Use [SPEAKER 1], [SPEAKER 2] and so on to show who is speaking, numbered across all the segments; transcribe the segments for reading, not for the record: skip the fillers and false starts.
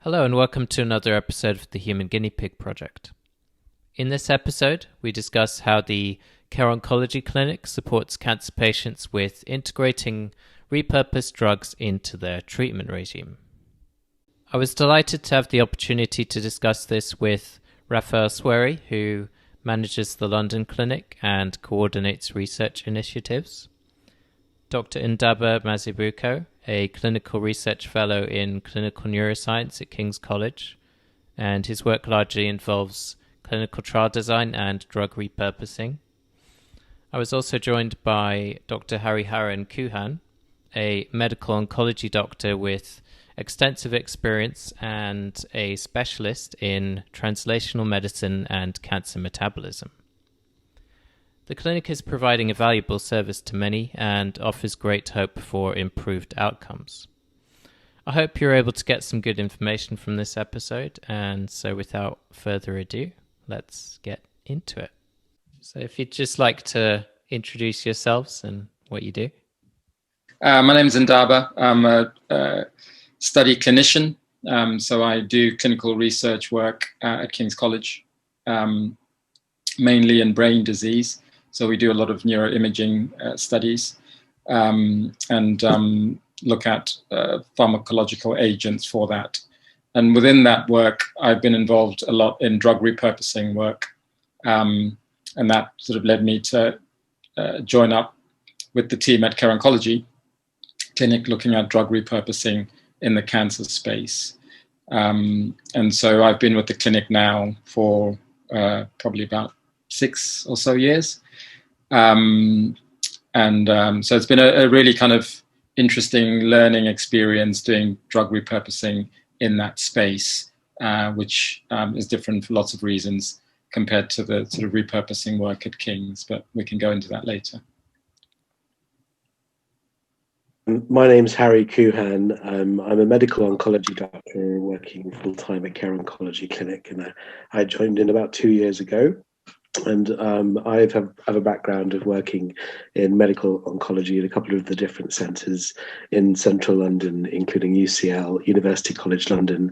[SPEAKER 1] Hello and welcome to another episode of the Human Guinea Pig Project. In this episode, we discuss how the Care Oncology Clinic supports cancer patients with integrating repurposed drugs into their treatment regime. I was delighted to have the opportunity to discuss this with Raphael Swery, who manages the London Clinic and coordinates research initiatives, Dr. Ndaba Mazibuko, a clinical research fellow in clinical neuroscience at King's College, and his work largely involves clinical trial design and drug repurposing. I was also joined by Dr. Hariharan Kuhan, a medical oncology doctor with extensive experience and a specialist in translational medicine and cancer metabolism. The clinic is providing a valuable service to many and offers great hope for improved outcomes. I hope you're able to get some good information from this episode, and so without further ado, let's get into it. So if you'd just like to introduce yourselves and what you do.
[SPEAKER 2] My name is Ndaba. I'm a study clinician, so I do clinical research work at King's College, mainly in brain disease. So we do a lot of neuroimaging studies and look at pharmacological agents for that. And within that work, I've been involved a lot in drug repurposing work. And that sort of led me to join up with the team at Care Oncology Clinic looking at drug repurposing in the cancer space. And so I've been with the clinic now for probably about 6 or so years. So it's been a really kind of interesting learning experience doing drug repurposing in that space, which is different for lots of reasons compared to the sort of repurposing work at King's, but we can go into that later.
[SPEAKER 3] My name's Harry Kuhan. I'm a medical oncology doctor working full-time at Care Oncology Clinic, and I joined in about 2 years ago. And I have a background of working in medical oncology at a couple of the different centres in central London, including UCL, University College London,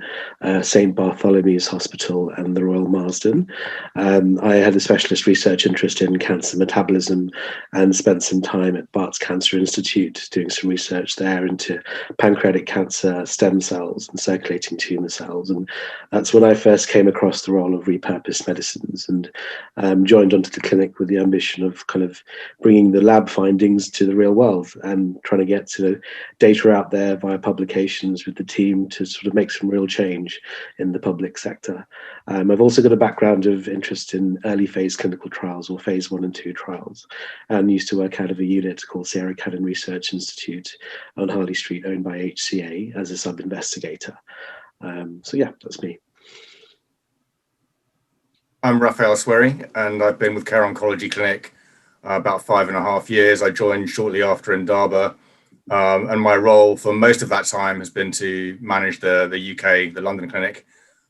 [SPEAKER 3] St Bartholomew's Hospital and the Royal Marsden. I had a specialist research interest in cancer metabolism and spent some time at Bart's Cancer Institute doing some research there into pancreatic cancer stem cells and circulating tumour cells. And that's when I first came across the role of repurposed medicines and joined onto the clinic with the ambition of kind of bringing the lab findings to the real world and trying to get data out there via publications with the team to sort of make some real change in the public sector. I've also got a background of interest in early phase clinical trials or phase 1 and 2 trials, and used to work out of a unit called Sierra Cannon Research Institute on Harley Street, owned by HCA, as a sub-investigator. So yeah, that's me.
[SPEAKER 4] I'm Raphael Swery, and I've been with Care Oncology Clinic about 5.5 years. I joined shortly after Ndaba, and my role for most of that time has been to manage the UK, the London Clinic.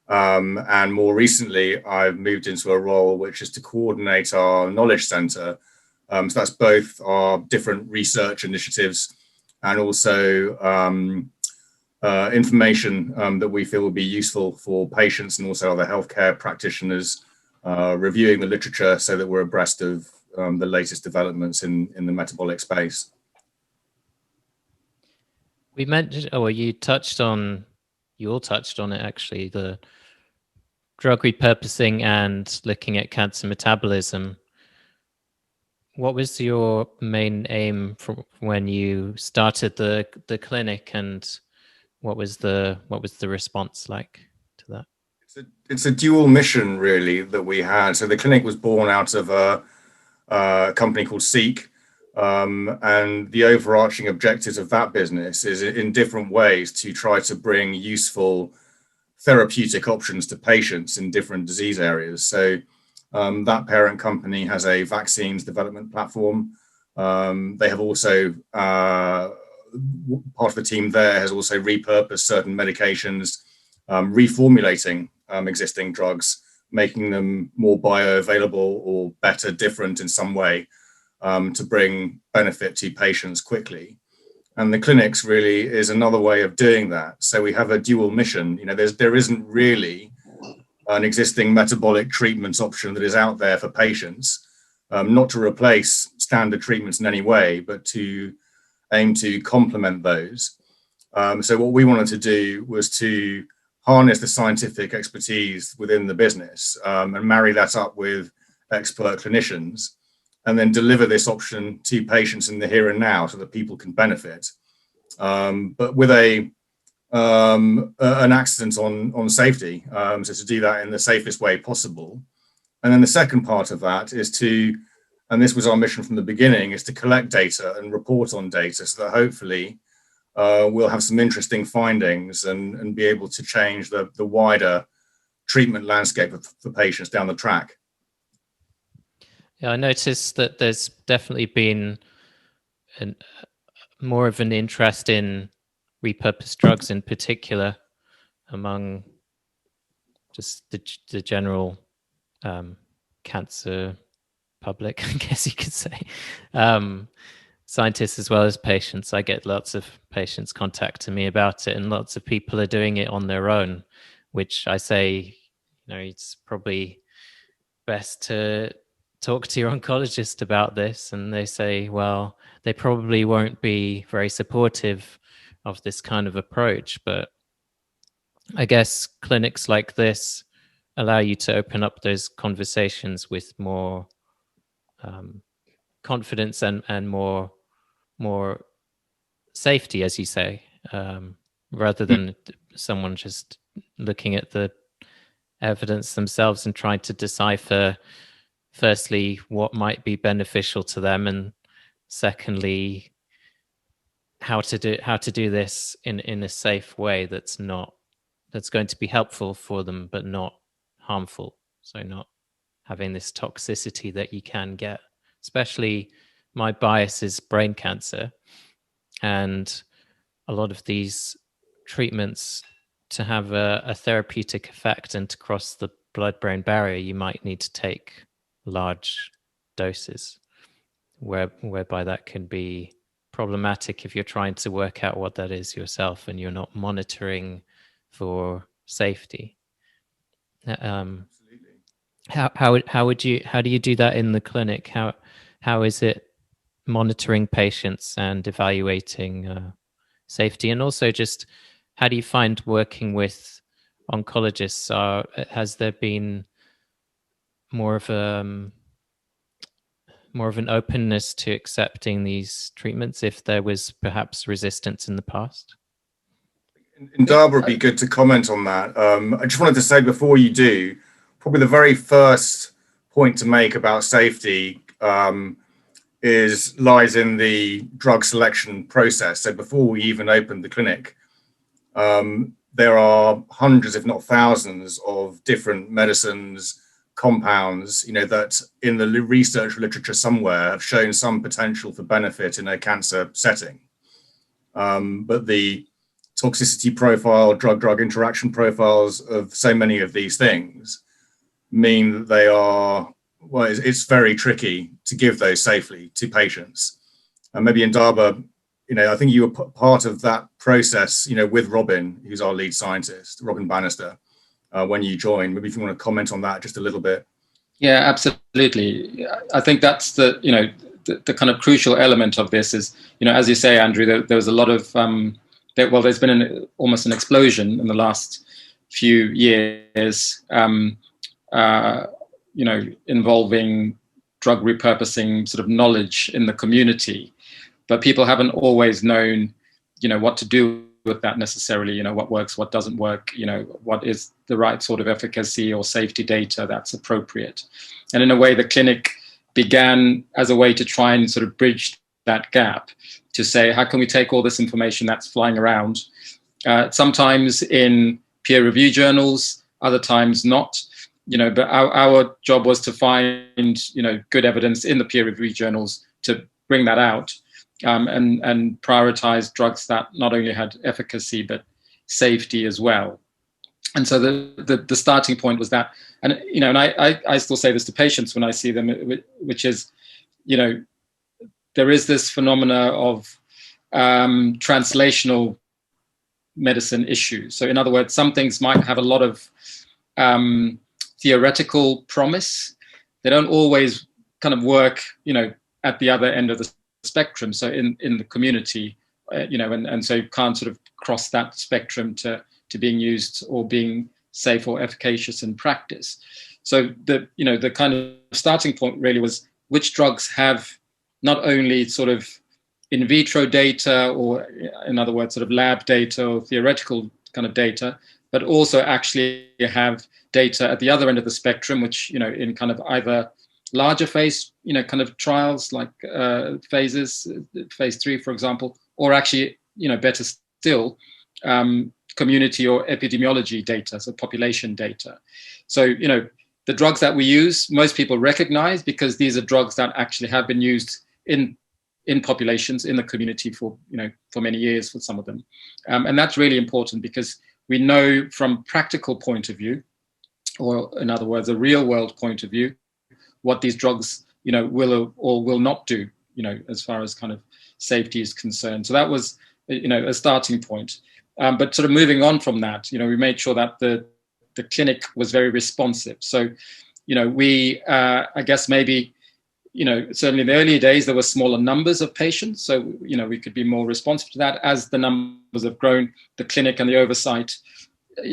[SPEAKER 4] And more recently, I've moved into a role which is to coordinate our knowledge centre. So that's both our different research initiatives and also information that we feel will be useful for patients and also other healthcare practitioners. Reviewing the literature so that we're abreast of the latest developments in the metabolic space.
[SPEAKER 1] We mentioned, you all touched on it actually, the drug repurposing and looking at cancer metabolism. What was your main aim from when you started the clinic, and what was the response like to that?
[SPEAKER 4] It's a dual mission, really, that we had. So the clinic was born out of a company called Seek, and the overarching objectives of that business is in different ways to try to bring useful therapeutic options to patients in different disease areas. So that parent company has a vaccines development platform. They have also, part of the team there has also repurposed certain medications, reformulating existing drugs, making them more bioavailable or better, different in some way, to bring benefit to patients quickly. And the clinics really is another way of doing that. So we have a dual mission. There isn't really an existing metabolic treatment option that is out there for patients, not to replace standard treatments in any way, but to aim to complement those. So what we wanted to do was to harness the scientific expertise within the business, and marry that up with expert clinicians, and then deliver this option to patients in the here and now so that people can benefit, but with an accent on safety, so to do that in the safest way possible. And then the second part of that is to, and this was our mission from the beginning, is to collect data and report on data so that hopefully we'll have some interesting findings and be able to change the wider treatment landscape for patients down the track.
[SPEAKER 1] Yeah, I noticed that there's definitely been more of an interest in repurposed drugs in particular among just the general cancer public, I guess you could say. Scientists as well as patients. I get lots of patients contacting me about it, and lots of people are doing it on their own, which I say, it's probably best to talk to your oncologist about this. And they say, well, they probably won't be very supportive of this kind of approach, but I guess clinics like this allow you to open up those conversations with more confidence and more safety, as you say, rather than someone just looking at the evidence themselves and trying to decipher, firstly, what might be beneficial to them, and secondly, how to do this in a safe way that's going to be helpful for them but not harmful. So not having this toxicity that you can get. Especially, my bias is brain cancer, and a lot of these treatments, to have a therapeutic effect and to cross the blood-brain barrier, you might need to take large doses, whereby that can be problematic if you're trying to work out what that is yourself and you're not monitoring for safety. How do you do that in the clinic? How is it monitoring patients and evaluating safety? And also, just how do you find working with oncologists? Has there been more of an openness to accepting these treatments if there was perhaps resistance in the past?
[SPEAKER 4] Indaba, would be good to comment on that. I just wanted to say before you do, probably the very first point to make about safety lies in the drug selection process. So before we even opened the clinic, there are hundreds, if not thousands, of different medicines, compounds, that in the research literature somewhere have shown some potential for benefit in a cancer setting. But the toxicity profile, drug-drug interaction profiles of so many of these things mean that they are, well, it's very tricky to give those safely to patients. And maybe Indaba, I think you were part of that process, with Robin, who's our lead scientist, Robin Bannister, when you joined. Maybe if you want to comment on that just a little bit.
[SPEAKER 2] Yeah, absolutely. I think that's the kind of crucial element of this is, as you say, Andrew, there was a lot of, there's been almost an explosion in the last few years, involving drug repurposing sort of knowledge in the community, but people haven't always known, what to do with that necessarily, what works, what doesn't work, what is the right sort of efficacy or safety data that's appropriate. And in a way, the clinic began as a way to try and sort of bridge that gap, to say, how can we take all this information that's flying around, sometimes in peer review journals, other times not, but our job was to find, good evidence in the peer review journals to bring that out, and prioritize drugs that not only had efficacy, but safety as well. And so the starting point was that, and, and I still say this to patients when I see them, which is, there is this phenomena of translational medicine issues. So in other words, some things might have a lot of theoretical promise. They don't always kind of work, at the other end of the spectrum. So in the community, and so you can't sort of cross that spectrum to being used or being safe or efficacious in practice. So the kind of starting point really was which drugs have not only sort of in vitro data, or in other words, sort of lab data or theoretical kind of data, but also actually have data at the other end of the spectrum, which, in kind of either larger phase, kind of trials like phase 3, for example, or actually, better still, community or epidemiology data, so population data. So, the drugs that we use, most people recognize because these are drugs that actually have been used in populations in the community for many years for some of them. And that's really important because we know from practical point of view, or in other words, a real world point of view, what these drugs, will or will not do, as far as kind of safety is concerned. So that was, a starting point. But sort of moving on from that, we made sure that the clinic was very responsive. So, we, I guess maybe, certainly in the early days, there were smaller numbers of patients. So, we could be more responsive to that. As the numbers have grown, the clinic and the oversight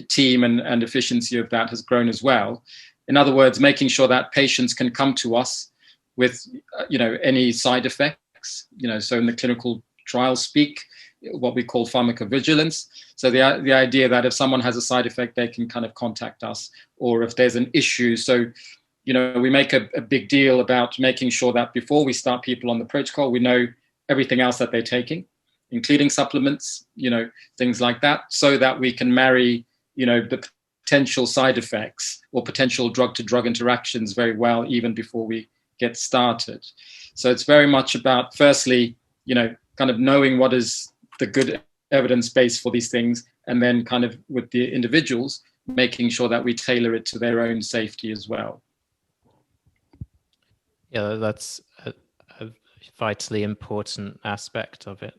[SPEAKER 2] team and efficiency of that has grown as well. In other words, making sure that patients can come to us with, any side effects, so in the clinical trial speak, what we call pharmacovigilance. So the idea that if someone has a side effect, they can kind of contact us, or if there's an issue. So, we make a big deal about making sure that before we start people on the protocol, we know everything else that they're taking, including supplements, things like that, so that we can marry, the potential side effects or potential drug-to-drug interactions very well, even before we get started. So it's very much about, firstly, kind of knowing what is the good evidence base for these things, and then kind of with the individuals, making sure that we tailor it to their own safety as well.
[SPEAKER 1] Yeah, that's a vitally important aspect of it.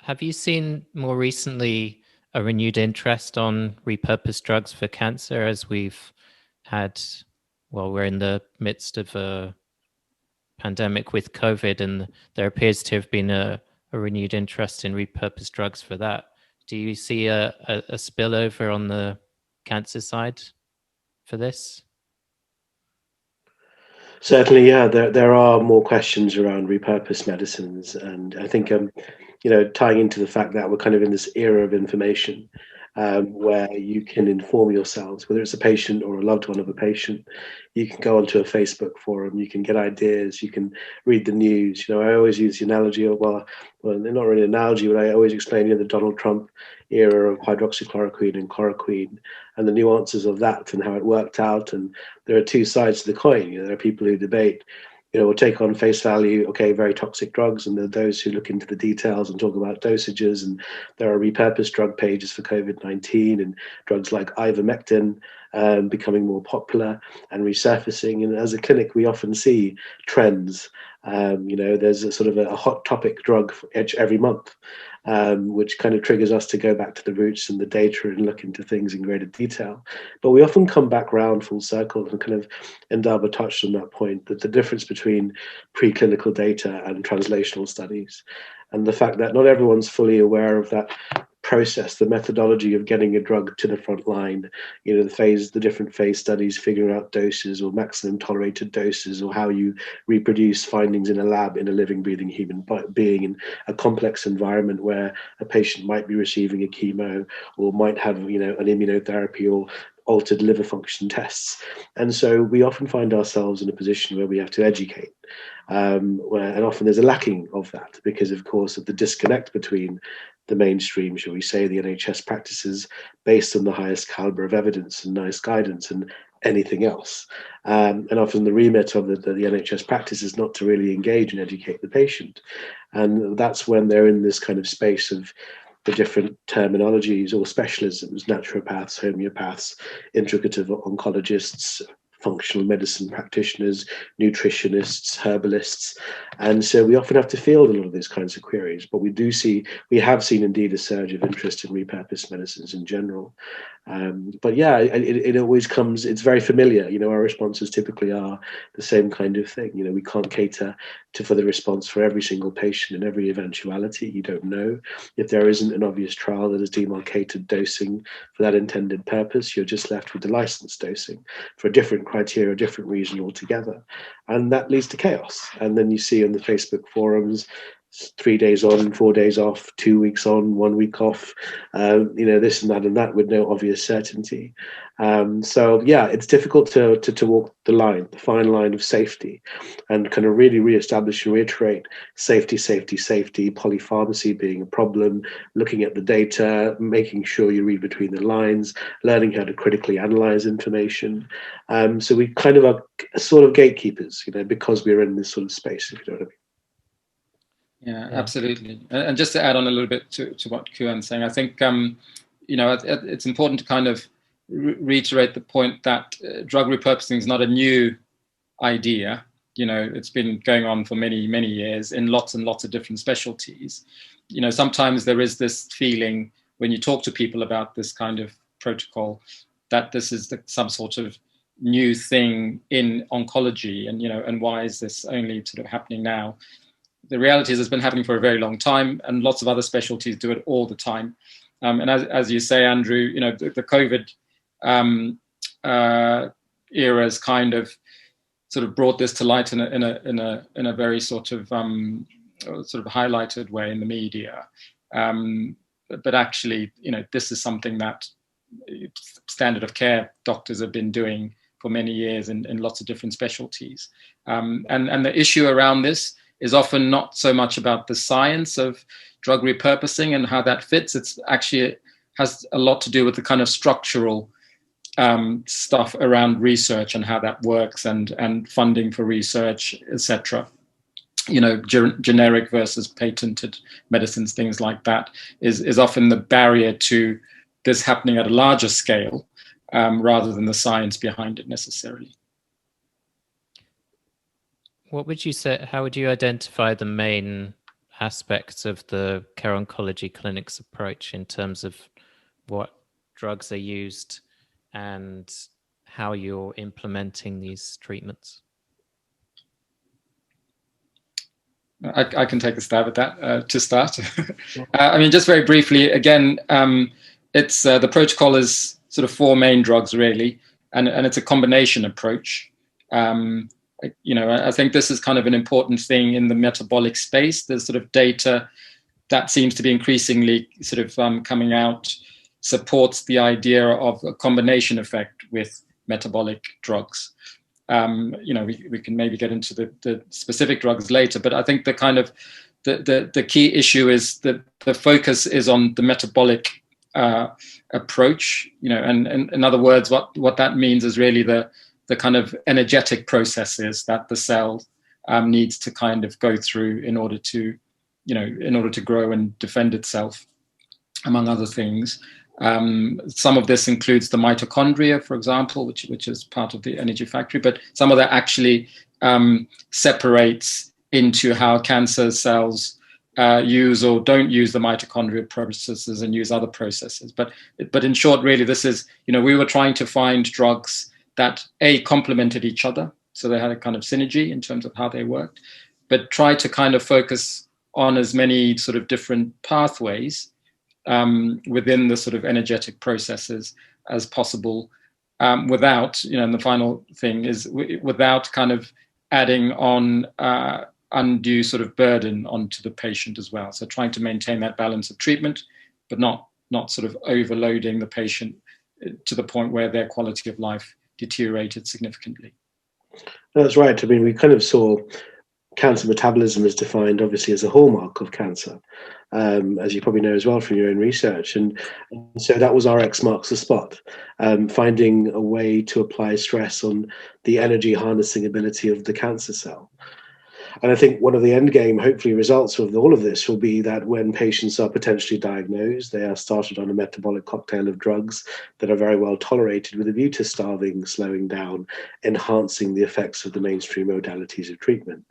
[SPEAKER 1] Have you seen more recently a renewed interest on repurposed drugs for cancer, as we've had, we're in the midst of a pandemic with COVID, and there appears to have been a renewed interest in repurposed drugs for that. Do you see a spillover on the cancer side for this?
[SPEAKER 3] Certainly, yeah. There are more questions around repurposed medicines, and I think tying into the fact that we're kind of in this era of information, where you can inform yourselves, whether it's a patient or a loved one of a patient. You can go onto a Facebook forum, you can get ideas, you can read the news. I always use the analogy of, well, they're not really an analogy, but I always explain the Donald Trump era of hydroxychloroquine and chloroquine and the nuances of that and how it worked out. And there are two sides to the coin. There are people who debate, will take on face value, okay, very toxic drugs, and there are those who look into the details and talk about dosages. And there are repurposed drug pages for COVID-19 and drugs like ivermectin becoming more popular and resurfacing. And as a clinic, we often see trends. There's a sort of a hot topic drug for every month, which kind of triggers us to go back to the roots and the data and look into things in greater detail. But we often come back round full circle, and kind of Indaba touched on that point, that the difference between preclinical data and translational studies, and the fact that not everyone's fully aware of that process, the methodology of getting a drug to the front line, the different phase studies, figuring out doses or maximum tolerated doses, or how you reproduce findings in a lab in a living, breathing human being in a complex environment where a patient might be receiving a chemo or might have, an immunotherapy or altered liver function tests. And so we often find ourselves in a position where we have to educate. And often there's a lacking of that because, of course, of the disconnect between the mainstream, shall we say, the NHS practices based on the highest caliber of evidence and nice guidance and anything else. And often the remit of the NHS practice is not to really engage and educate the patient. And that's when they're in this kind of space of the different terminologies or specialisms, naturopaths, homeopaths, integrative oncologists, functional medicine practitioners, nutritionists, herbalists. And so we often have to field a lot of these kinds of queries, but we have seen indeed a surge of interest in repurposed medicines in general. But yeah, it always comes, it's very familiar. Our responses typically are the same kind of thing. We can't cater for the response for every single patient in every eventuality. You don't know. If there isn't an obvious trial that has demarcated dosing for that intended purpose, you're just left with the licensed dosing for a different criteria, a different reason altogether. And that leads to chaos. And then you see on the Facebook forums, 3 days on, 4 days off, 2 weeks on, 1 week off, this and that with no obvious certainty. So yeah, it's difficult to walk the fine line of safety and kind of really reestablish and reiterate safety, polypharmacy being a problem, looking at the data, making sure you read between the lines, learning how to critically analyze information. So we kind of are sort of gatekeepers, because we're in this sort of space, if you know what I mean.
[SPEAKER 2] Yeah, absolutely. And just to add on a little bit to what Kuhan's saying, I think, it's important to kind of reiterate the point that drug repurposing is not a new idea. It's been going on for many, many years in lots and lots of different specialties. Sometimes there is this feeling when you talk to people about this kind of protocol that this is some sort of new thing in oncology, and why is this only sort of happening now? The reality is it's been happening for a very long time, and lots of other specialties do it all the time. And as you say, Andrew, the COVID era has kind of sort of brought this to light in a very sort of highlighted way in the media. But actually, this is something that standard of care doctors have been doing for many years in lots of different specialties. And the issue around this is often not so much about the science of drug repurposing and how that fits. It's actually has a lot to do with the kind of structural stuff around research and how that works and funding for research, etc. Generic versus patented medicines, things like that is often the barrier to this happening at a larger scale rather than the science behind it necessarily.
[SPEAKER 1] What would you say, how would you identify the main aspects of the Care Oncology Clinic's approach in terms of what drugs are used and how you're implementing these treatments?
[SPEAKER 2] I can take a stab at that to start. Just very briefly, again, it's the protocol is sort of 4 main drugs really, and it's a combination approach. I think this is kind of an important thing in the metabolic space. There's sort of data that seems to be increasingly sort of coming out, supports the idea of a combination effect with metabolic drugs. We can maybe get into the specific drugs later, but I think the kind of the key issue is that the focus is on the metabolic approach. And in other words, what that means is really the kind of energetic processes that the cell needs to kind of go through in order to grow and defend itself, among other things. Some of this includes the mitochondria, for example, which is part of the energy factory, but some of that actually separates into how cancer cells use or don't use the mitochondrial processes and use other processes. But in short, really, this is, we were trying to find drugs that complemented each other, so they had a kind of synergy in terms of how they worked, but try to kind of focus on as many sort of different pathways within the sort of energetic processes as possible, without, and the final thing is without kind of adding on undue sort of burden onto the patient as well. So trying to maintain that balance of treatment, but not sort of overloading the patient to the point where their quality of life deteriorated significantly.
[SPEAKER 3] That's right. We kind of saw cancer metabolism as defined, obviously, as a hallmark of cancer, as you probably know as well from your own research. And so that was our X marks the spot, finding a way to apply stress on the energy harnessing ability of the cancer cell. And I think one of the end game, hopefully, results of all of this will be that when patients are potentially diagnosed, they are started on a metabolic cocktail of drugs that are very well tolerated with a view to starving, slowing down, enhancing the effects of the mainstream modalities of treatment.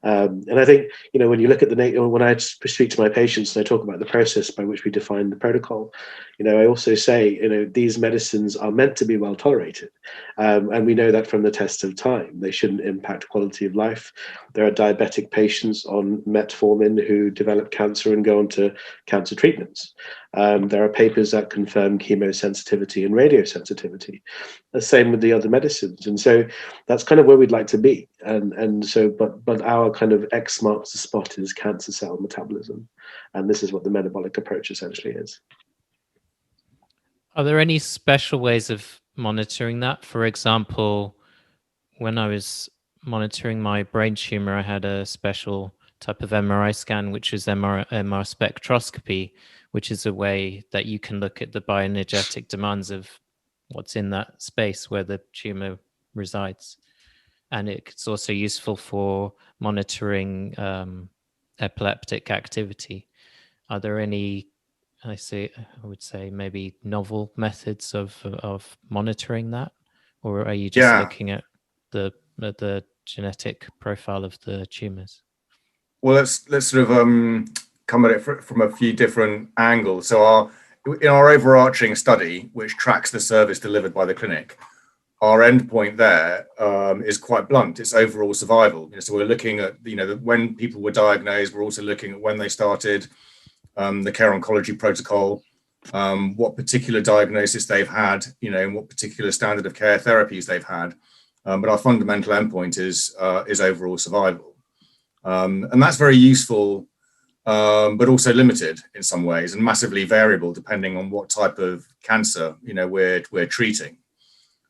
[SPEAKER 3] And I think, when you look at when I speak to my patients and I talk about the process by which we define the protocol, I also say, these medicines are meant to be well tolerated. And we know that from the test of time. They shouldn't impact quality of life. There are diabetic patients on metformin who develop cancer and go on to cancer treatments. There are papers that confirm chemosensitivity and radiosensitivity. The same with the other medicines. And so that's kind of where we'd like to be. But our kind of X marks the spot is cancer cell metabolism. And this is what the metabolic approach essentially is.
[SPEAKER 1] Are there any special ways of monitoring that? For example, when I was monitoring my brain tumor, I had a special type of MRI scan, which is MR spectroscopy, which is a way that you can look at the bioenergetic demands of what's in that space where the tumor resides. And it's also useful for monitoring epileptic activity. Are there any, I would say maybe novel methods of monitoring that, or are you just looking at the genetic profile of the tumors?
[SPEAKER 4] Well, let's sort of come at it from a few different angles. So in our overarching study, which tracks the service delivered by the clinic, our endpoint there is quite blunt. It's overall survival. So we're looking at when people were diagnosed. We're also looking at when they started the Care Oncology protocol, what particular diagnosis they've had, and what particular standard of care therapies they've had. But our fundamental endpoint is overall survival, and that's very useful, but also limited in some ways and massively variable depending on what type of cancer we're treating.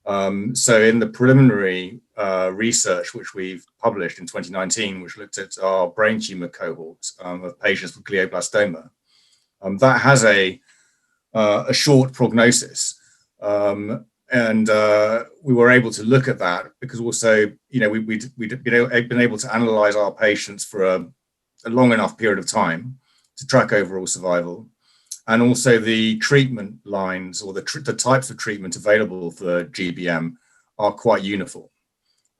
[SPEAKER 4] So in the preliminary research which we've published in 2019, which looked at our brain tumor cohort of patients with glioblastoma, that has a short prognosis, and we were able to look at that because also we'd been able to analyze our patients for a long enough period of time to track overall survival. And also the treatment lines or the types of treatment available for GBM are quite uniform.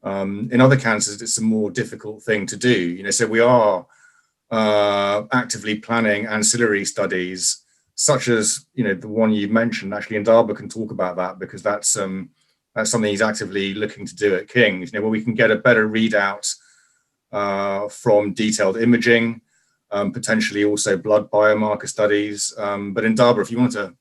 [SPEAKER 4] In other cancers, it's a more difficult thing to do. So we are actively planning ancillary studies, such as the one you mentioned. Actually, Indaba can talk about that because that's something he's actively looking to do at King's. Where we can get a better readout from detailed imaging. Potentially also blood biomarker studies. But Indaba, if you want to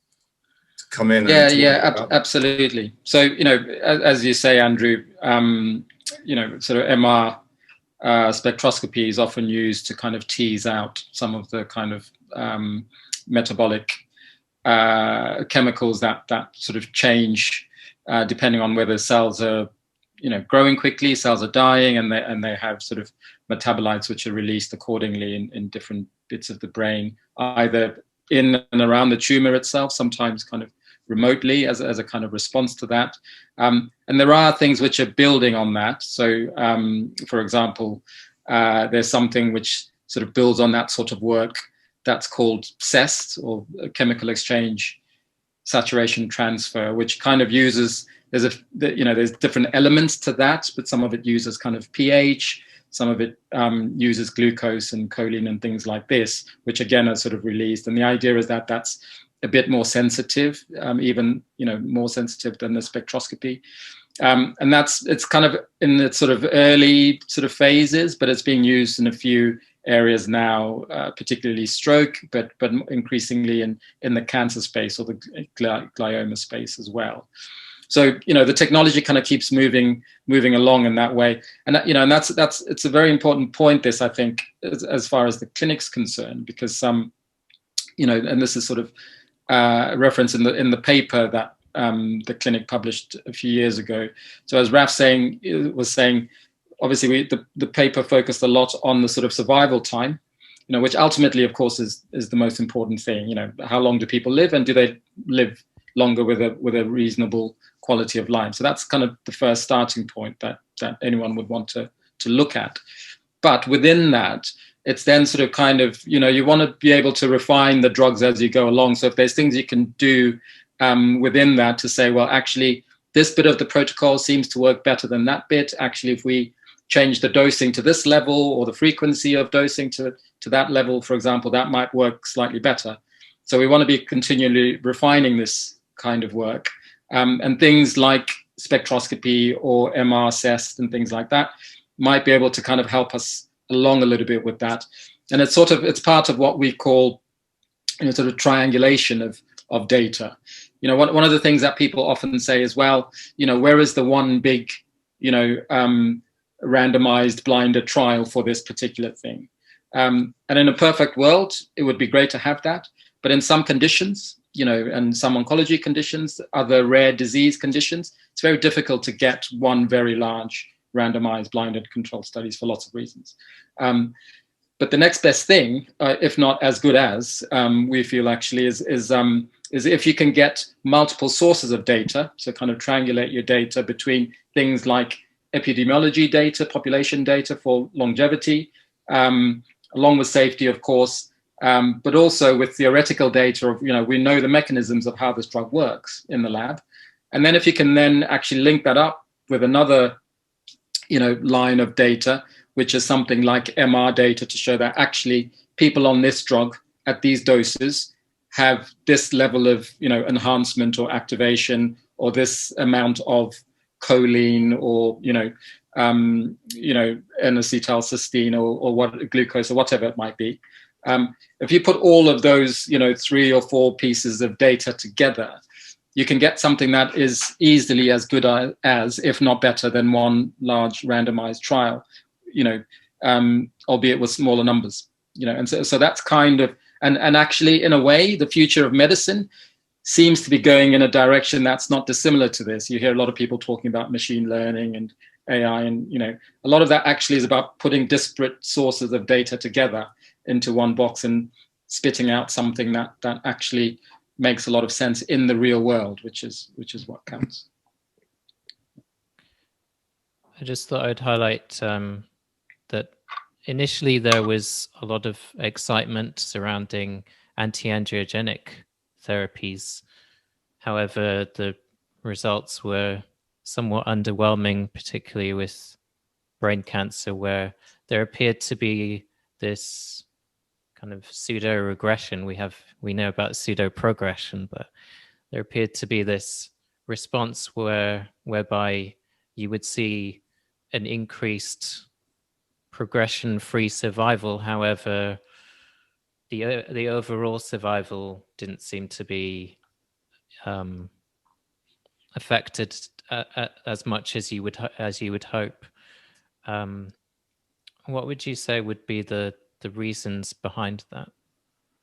[SPEAKER 4] come in.
[SPEAKER 2] Absolutely. So, as you say, Andrew, sort of MR spectroscopy is often used to kind of tease out some of the kind of metabolic chemicals that sort of change depending on whether cells are growing quickly, cells are dying, and they have sort of metabolites which are released accordingly in different bits of the brain, either in and around the tumor itself, sometimes kind of remotely as a kind of response to that. And there are things which are building on that. So, for example, there's something which sort of builds on that sort of work that's called CEST, or chemical exchange saturation transfer, which kind of uses, there's different elements to that, but some of it uses kind of pH, some of it uses glucose and choline and things like this, which again are sort of released. And the idea is that that's a bit more sensitive, even more sensitive than the spectroscopy. And it's kind of in the sort of early sort of phases, but it's being used in a few areas now, particularly stroke, but increasingly in the cancer space or the glioma space as well. So the technology kind of keeps moving along in that way, and and that's it's a very important point. This, I think, as far as the clinic's concerned, because some, and this is sort of referenced in the paper that the clinic published a few years ago. So as Raf was saying, obviously the paper focused a lot on the sort of survival time, which ultimately, of course, is the most important thing. How long do people live, and do they live longer with a reasonable quality of life? So that's kind of the first starting point that anyone would want to look at. But within that, it's then sort of kind of, you want to be able to refine the drugs as you go along. So if there's things you can do within that to say, well, actually, this bit of the protocol seems to work better than that bit. Actually, if we change the dosing to this level or the frequency of dosing to that level, for example, that might work slightly better. So we want to be continually refining this kind of work. And things like spectroscopy or MR CEST and things like that might be able to kind of help us along a little bit with that. And it's part of what we call, sort of triangulation of data. One of the things that people often say is, well, where is the one big, randomized blinded trial for this particular thing? And in a perfect world, it would be great to have that. But in some conditions, and some oncology conditions, other rare disease conditions, it's very difficult to get one very large randomized blinded controlled studies for lots of reasons. But the next best thing, if not as good as, we feel actually is if you can get multiple sources of data, so kind of triangulate your data between things like epidemiology data, population data for longevity, along with safety, of course, but also with theoretical data of, we know the mechanisms of how this drug works in the lab. And then if you can then actually link that up with another, line of data, which is something like MR data to show that actually people on this drug at these doses have this level of, enhancement or activation, or this amount of choline or, N-acetylcysteine or what glucose or whatever it might be. If you put all of those, 3 or 4 pieces of data together, you can get something that is easily as good as, if not better than, one large randomized trial, albeit with smaller numbers, and so that's kind of, and actually, in a way, the future of medicine seems to be going in a direction that's not dissimilar to this. You hear a lot of people talking about machine learning and AI, and a lot of that actually is about putting disparate sources of data together into one box and spitting out something that actually makes a lot of sense in the real world, which is what counts.
[SPEAKER 1] I just thought I'd highlight that initially there was a lot of excitement surrounding anti-angiogenic therapies. However, the results were somewhat underwhelming, particularly with brain cancer, where there appeared to be this kind of pseudo regression. We know about pseudo progression, but there appeared to be this response whereby you would see an increased progression-free survival. However, the overall survival didn't seem to be affected as much as you would hope. What would you say would be the reasons behind that?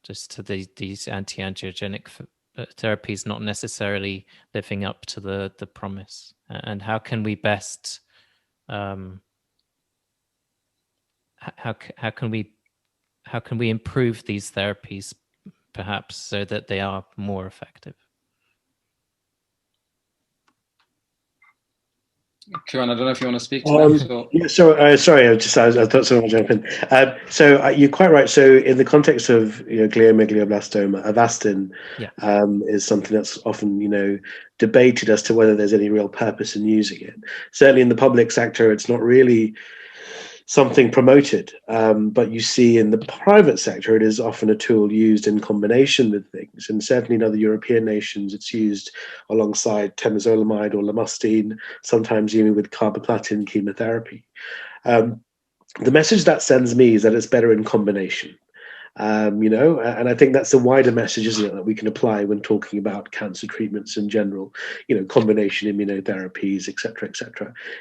[SPEAKER 1] Just to these anti-angiogenic therapies not necessarily living up to the promise, and how can we best how can we improve these therapies, perhaps, so that they are more effective?
[SPEAKER 2] Kieran, I don't know if you want to speak to that. Or...
[SPEAKER 3] Yeah, sorry, I thought someone would jump in. You're quite right. So in the context of gliomegaloblastoma, Avastin is something that's often debated as to whether there's any real purpose in using it. Certainly in the public sector, it's not really something promoted, but you see in the private sector, it is often a tool used in combination with things. And certainly in other European nations, it's used alongside temozolomide or lomustine, sometimes even with carboplatin chemotherapy. The message that sends me is that it's better in combination. And I think that's a wider message, isn't it, that we can apply when talking about cancer treatments in general, combination immunotherapies, et cetera,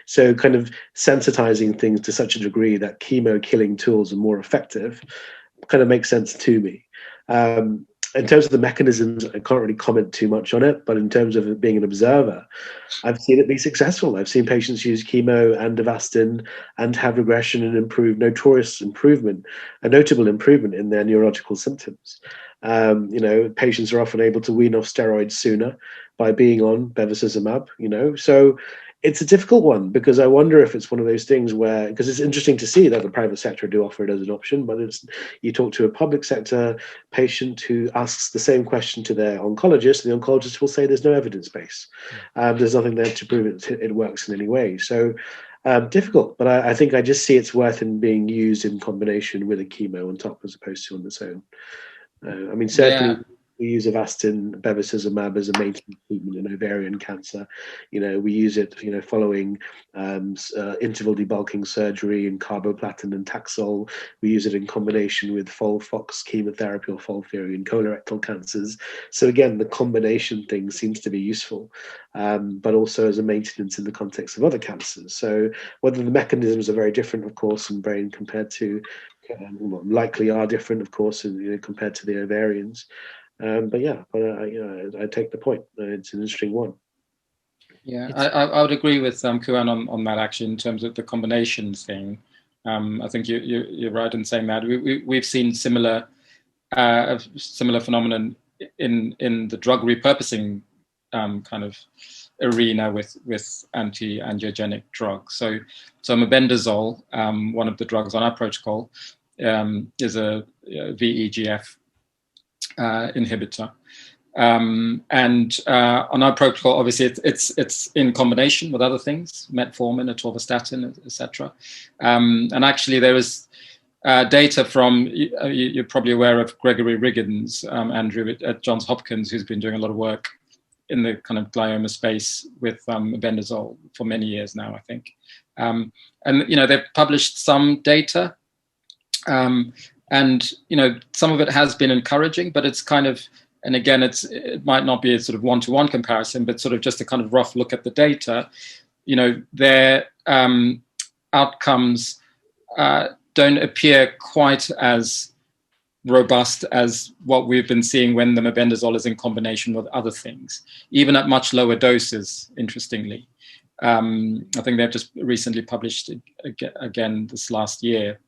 [SPEAKER 3] So kind of sensitizing things to such a degree that chemo killing tools are more effective kind of makes sense to me. In terms of the mechanisms, I can't really comment too much on it, but in terms of it being an observer, I've seen it be successful. I've seen patients use chemo and Avastin and have regression and a notable improvement in their neurological symptoms. Patients are often able to wean off steroids sooner by being on bevacizumab, So It's a difficult one, because I wonder if it's one of those things where, because it's interesting to see that the private sector do offer it as an option, but it's, you talk to a public sector patient who asks the same question to their oncologist, and the oncologist will say there's no evidence base. There's nothing there to prove it works in any way. So difficult, but I think I just see it's worth in being used in combination with a chemo on top as opposed to on its own. I mean, certainly.
[SPEAKER 2] Yeah.
[SPEAKER 3] We use Avastin, bevacizumab as a maintenance treatment in ovarian cancer. We use it, following interval debulking surgery and carboplatin and Taxol. We use it in combination with FOLFOX chemotherapy or FOLFIRI in colorectal cancers. So again, the combination thing seems to be useful, but also as a maintenance in the context of other cancers. So whether the mechanisms are very different, of course, in brain compared to, likely are different, of course, compared to the ovarians. But I take the point. It's an interesting one.
[SPEAKER 2] Yeah, I would agree with Kuan on that, actually, in terms of the combination thing. I think you're right in saying that. We've seen similar phenomenon in the drug repurposing kind of arena with anti-angiogenic drugs. So mebendazole, one of the drugs on our protocol, is a VEGF inhibitor, and on our protocol, obviously, it's in combination with other things, metformin, atorvastatin, etc. And actually, there is data from, you're probably aware of Gregory Riggins, Andrew, at Johns Hopkins, who's been doing a lot of work in the kind of glioma space with mebendazole for many years now, I think. And they've published some data. And some of it has been encouraging, but it's kind of, and again, it might not be a sort of one-to-one comparison, but sort of just a kind of rough look at the data. Their outcomes don't appear quite as robust as what we've been seeing when the mebendazole is in combination with other things, even at much lower doses, interestingly. I think they've just recently published again this last year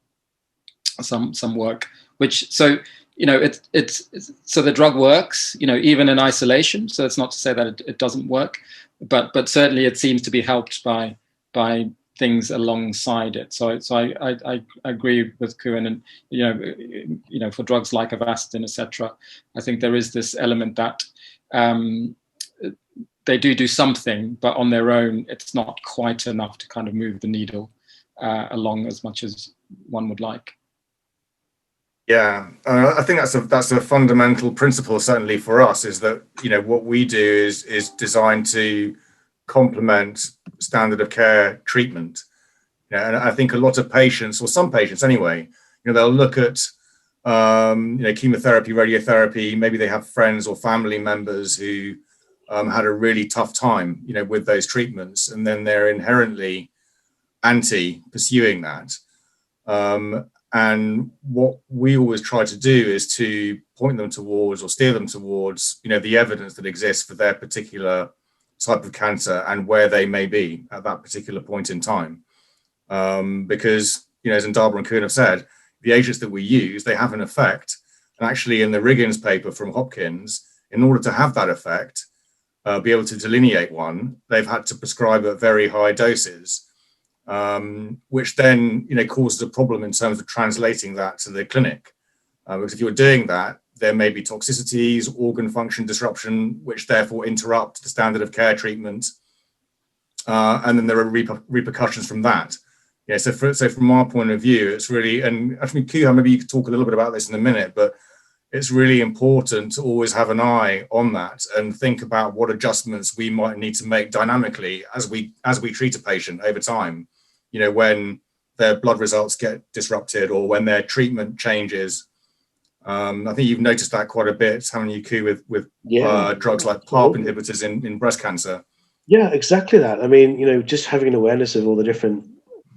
[SPEAKER 2] some work, which, so so the drug works, even in isolation. So it's not to say that it doesn't work, but certainly it seems to be helped by things alongside it. So I agree with Kuan, and for drugs like Avastin, etc. I think there is this element that they do something, but on their own, it's not quite enough to kind of move the needle along as much as one would like.
[SPEAKER 4] Yeah, I think that's a fundamental principle, certainly for us, is that what we do is designed to complement standard of care treatment. And I think a lot of patients, or some patients anyway, they'll look at chemotherapy, radiotherapy. Maybe they have friends or family members who had a really tough time, with those treatments, and then they're inherently anti pursuing that. And what we always try to do is to point them towards, or steer them towards, the evidence that exists for their particular type of cancer and where they may be at that particular point in time. Because, as Ndaba and Kuan have said, the agents that we use, they have an effect. And actually, in the Riggins paper from Hopkins, in order to have that effect, be able to delineate one, they've had to prescribe at very high doses. Which then causes a problem in terms of translating that to the clinic, because if you're doing that, there may be toxicities, organ function disruption, which therefore interrupt the standard of care treatment, and then there are repercussions from that. So from our point of view, it's really, and I think Kuhan, maybe you could talk a little bit about this in a minute, but it's really important to always have an eye on that and think about what adjustments we might need to make dynamically as we treat a patient over time. When their blood results get disrupted or when their treatment changes. I think you've noticed that quite a bit, haven't you, Ku, with drugs like PARP inhibitors in breast cancer?
[SPEAKER 3] Yeah, exactly that. I mean, just having an awareness of all the different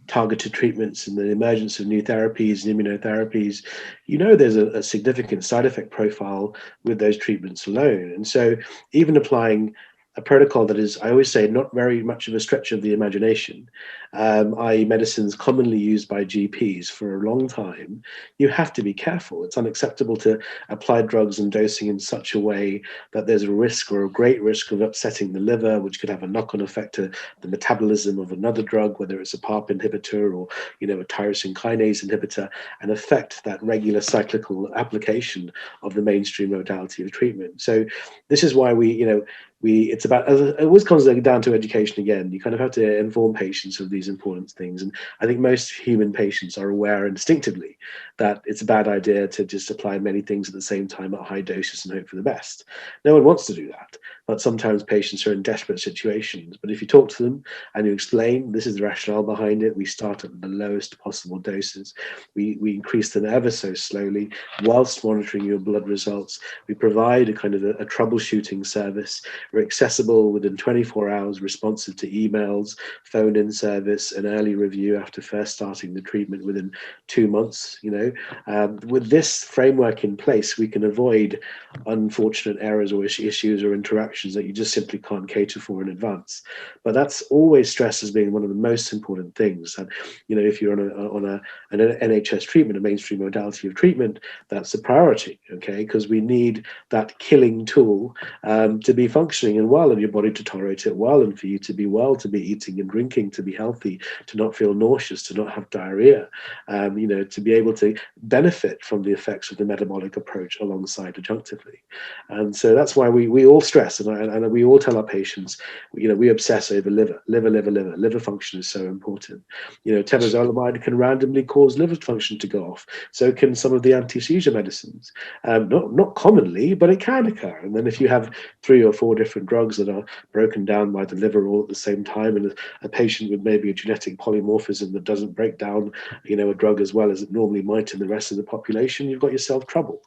[SPEAKER 3] targeted treatments and the emergence of new therapies and immunotherapies, there's a significant side effect profile with those treatments alone. And so even applying a protocol that is, I always say, not very much of a stretch of the imagination, i.e. medicines commonly used by GPs for a long time, you have to be careful. It's unacceptable to apply drugs and dosing in such a way that there's a risk or a great risk of upsetting the liver, which could have a knock-on effect to the metabolism of another drug, whether it's a PARP inhibitor or, a tyrosine kinase inhibitor, and affect that regular cyclical application of the mainstream modality of treatment. So this is why it's about, it always comes down to education again. You kind of have to inform patients of these important things. And I think most human patients are aware instinctively that it's a bad idea to just apply many things at the same time at high doses and hope for the best. No one wants to do that, but sometimes patients are in desperate situations. But if you talk to them and you explain, this is the rationale behind it, we start at the lowest possible doses. We increase them ever so slowly whilst monitoring your blood results. We provide a kind of a troubleshooting service. We're accessible within 24 hours, responsive to emails, phone-in service, an early review after first starting the treatment within 2 months. With this framework in place, we can avoid unfortunate errors or issues or interactions that you just simply can't cater for in advance. But that's always stressed as being one of the most important things. And if you're on an NHS treatment, a mainstream modality of treatment, that's a priority, okay? Because we need that killing tool to be functioning and well in your body, to tolerate it well, and for you to be well, to be eating and drinking, to be healthy, to not feel nauseous, to not have diarrhea, to be able to benefit from the effects of the metabolic approach alongside adjunctively. And so that's why we all stress, and we all tell our patients, we obsess over liver. Liver function is so important. Temozolomide can randomly cause liver function to go off. So can some of the anti-seizure medicines. Not commonly, but it can occur. And then if you have 3 or 4 different drugs that are broken down by the liver all at the same time, and a patient with maybe a genetic polymorphism that doesn't break down, a drug as well as it normally might in the rest of the population, you've got yourself trouble.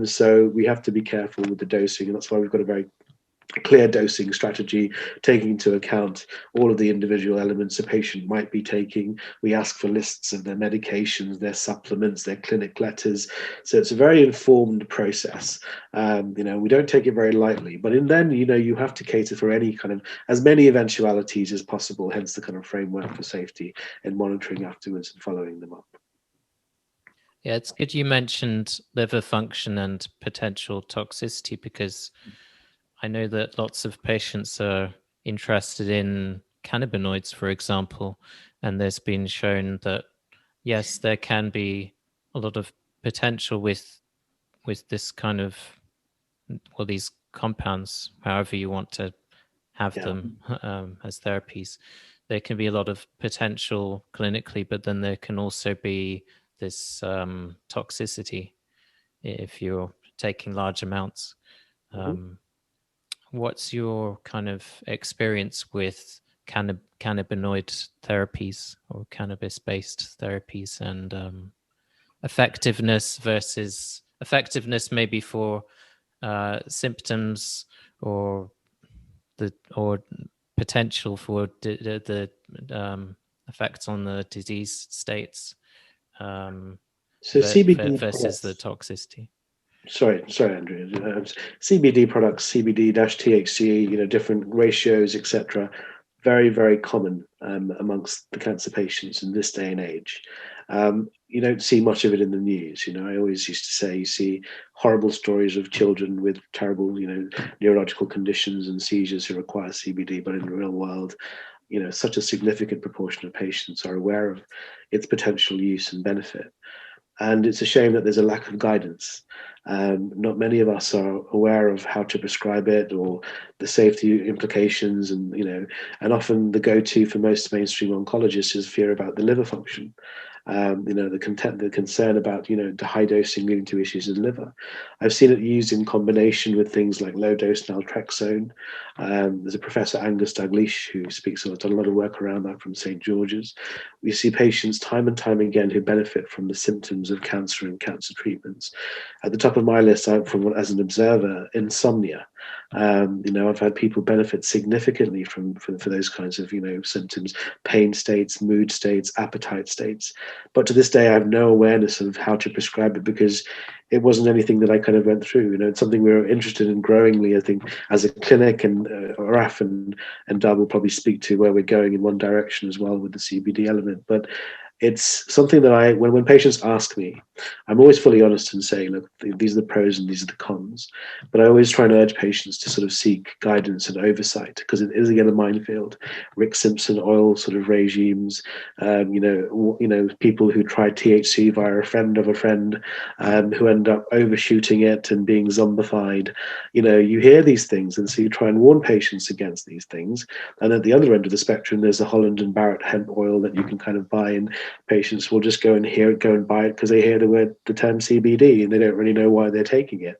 [SPEAKER 3] So we have to be careful with the dosing, and that's why we've got a very clear dosing strategy, taking into account all of the individual elements a patient might be taking. We ask for lists of their medications, their supplements, their clinic letters. So it's a very informed process. We don't take it very lightly, but then, you have to cater for any kind of, as many eventualities as possible, hence the kind of framework for safety and monitoring afterwards and following them up.
[SPEAKER 1] Yeah, it's good you mentioned liver function and potential toxicity, because I know that lots of patients are interested in cannabinoids, for example, and there's been shown that, yes, there can be a lot of potential with this kind of, these compounds, however you want to have them as therapies. There can be a lot of potential clinically, but then there can also be this toxicity if you're taking large amounts. What's your kind of experience with cannabinoid therapies or cannabis-based therapies, and effectiveness maybe for symptoms or potential for the effects on the disease states,
[SPEAKER 3] so CBD
[SPEAKER 1] versus the toxicity?
[SPEAKER 3] Sorry, Andrew. CBD products, CBD-THC, different ratios, etc. Very, very common amongst the cancer patients in this day and age. You don't see much of it in the news. I always used to say you see horrible stories of children with terrible, neurological conditions and seizures who require CBD, but in the real world, such a significant proportion of patients are aware of its potential use and benefit. And it's a shame that there's a lack of guidance. Not many of us are aware of how to prescribe it or the safety implications, and often the go-to for most mainstream oncologists is fear about the liver function. The concern about the high dosing leading to issues in the liver. I've seen it used in combination with things like low dose naltrexone. There's a Professor Angus Dalgleish who done a lot of work around that from St. George's. We see patients time and time again who benefit from the symptoms of cancer and cancer treatments. At the top of my list, as an observer, insomnia. I've had people benefit significantly for those kinds of symptoms, pain states, mood states, appetite states. But to this day, I have no awareness of how to prescribe it because it wasn't anything that I kind of went through. It's something we were interested in growingly, I think, as a clinic, and Raf and Dab will probably speak to where we're going in one direction as well with the CBD element. But it's something that when patients ask me, I'm always fully honest and say, look, these are the pros and these are the cons. But I always try and urge patients to sort of seek guidance and oversight, because it is, again, a minefield. Rick Simpson oil sort of regimes, people who try THC via a friend of a friend, who end up overshooting it and being zombified. You hear these things, and so you try and warn patients against these things. And at the other end of the spectrum, there's the Holland and Barrett hemp oil that you can kind of buy, and patients will just go and buy it because they hear the term CBD and they don't really know why they're taking it.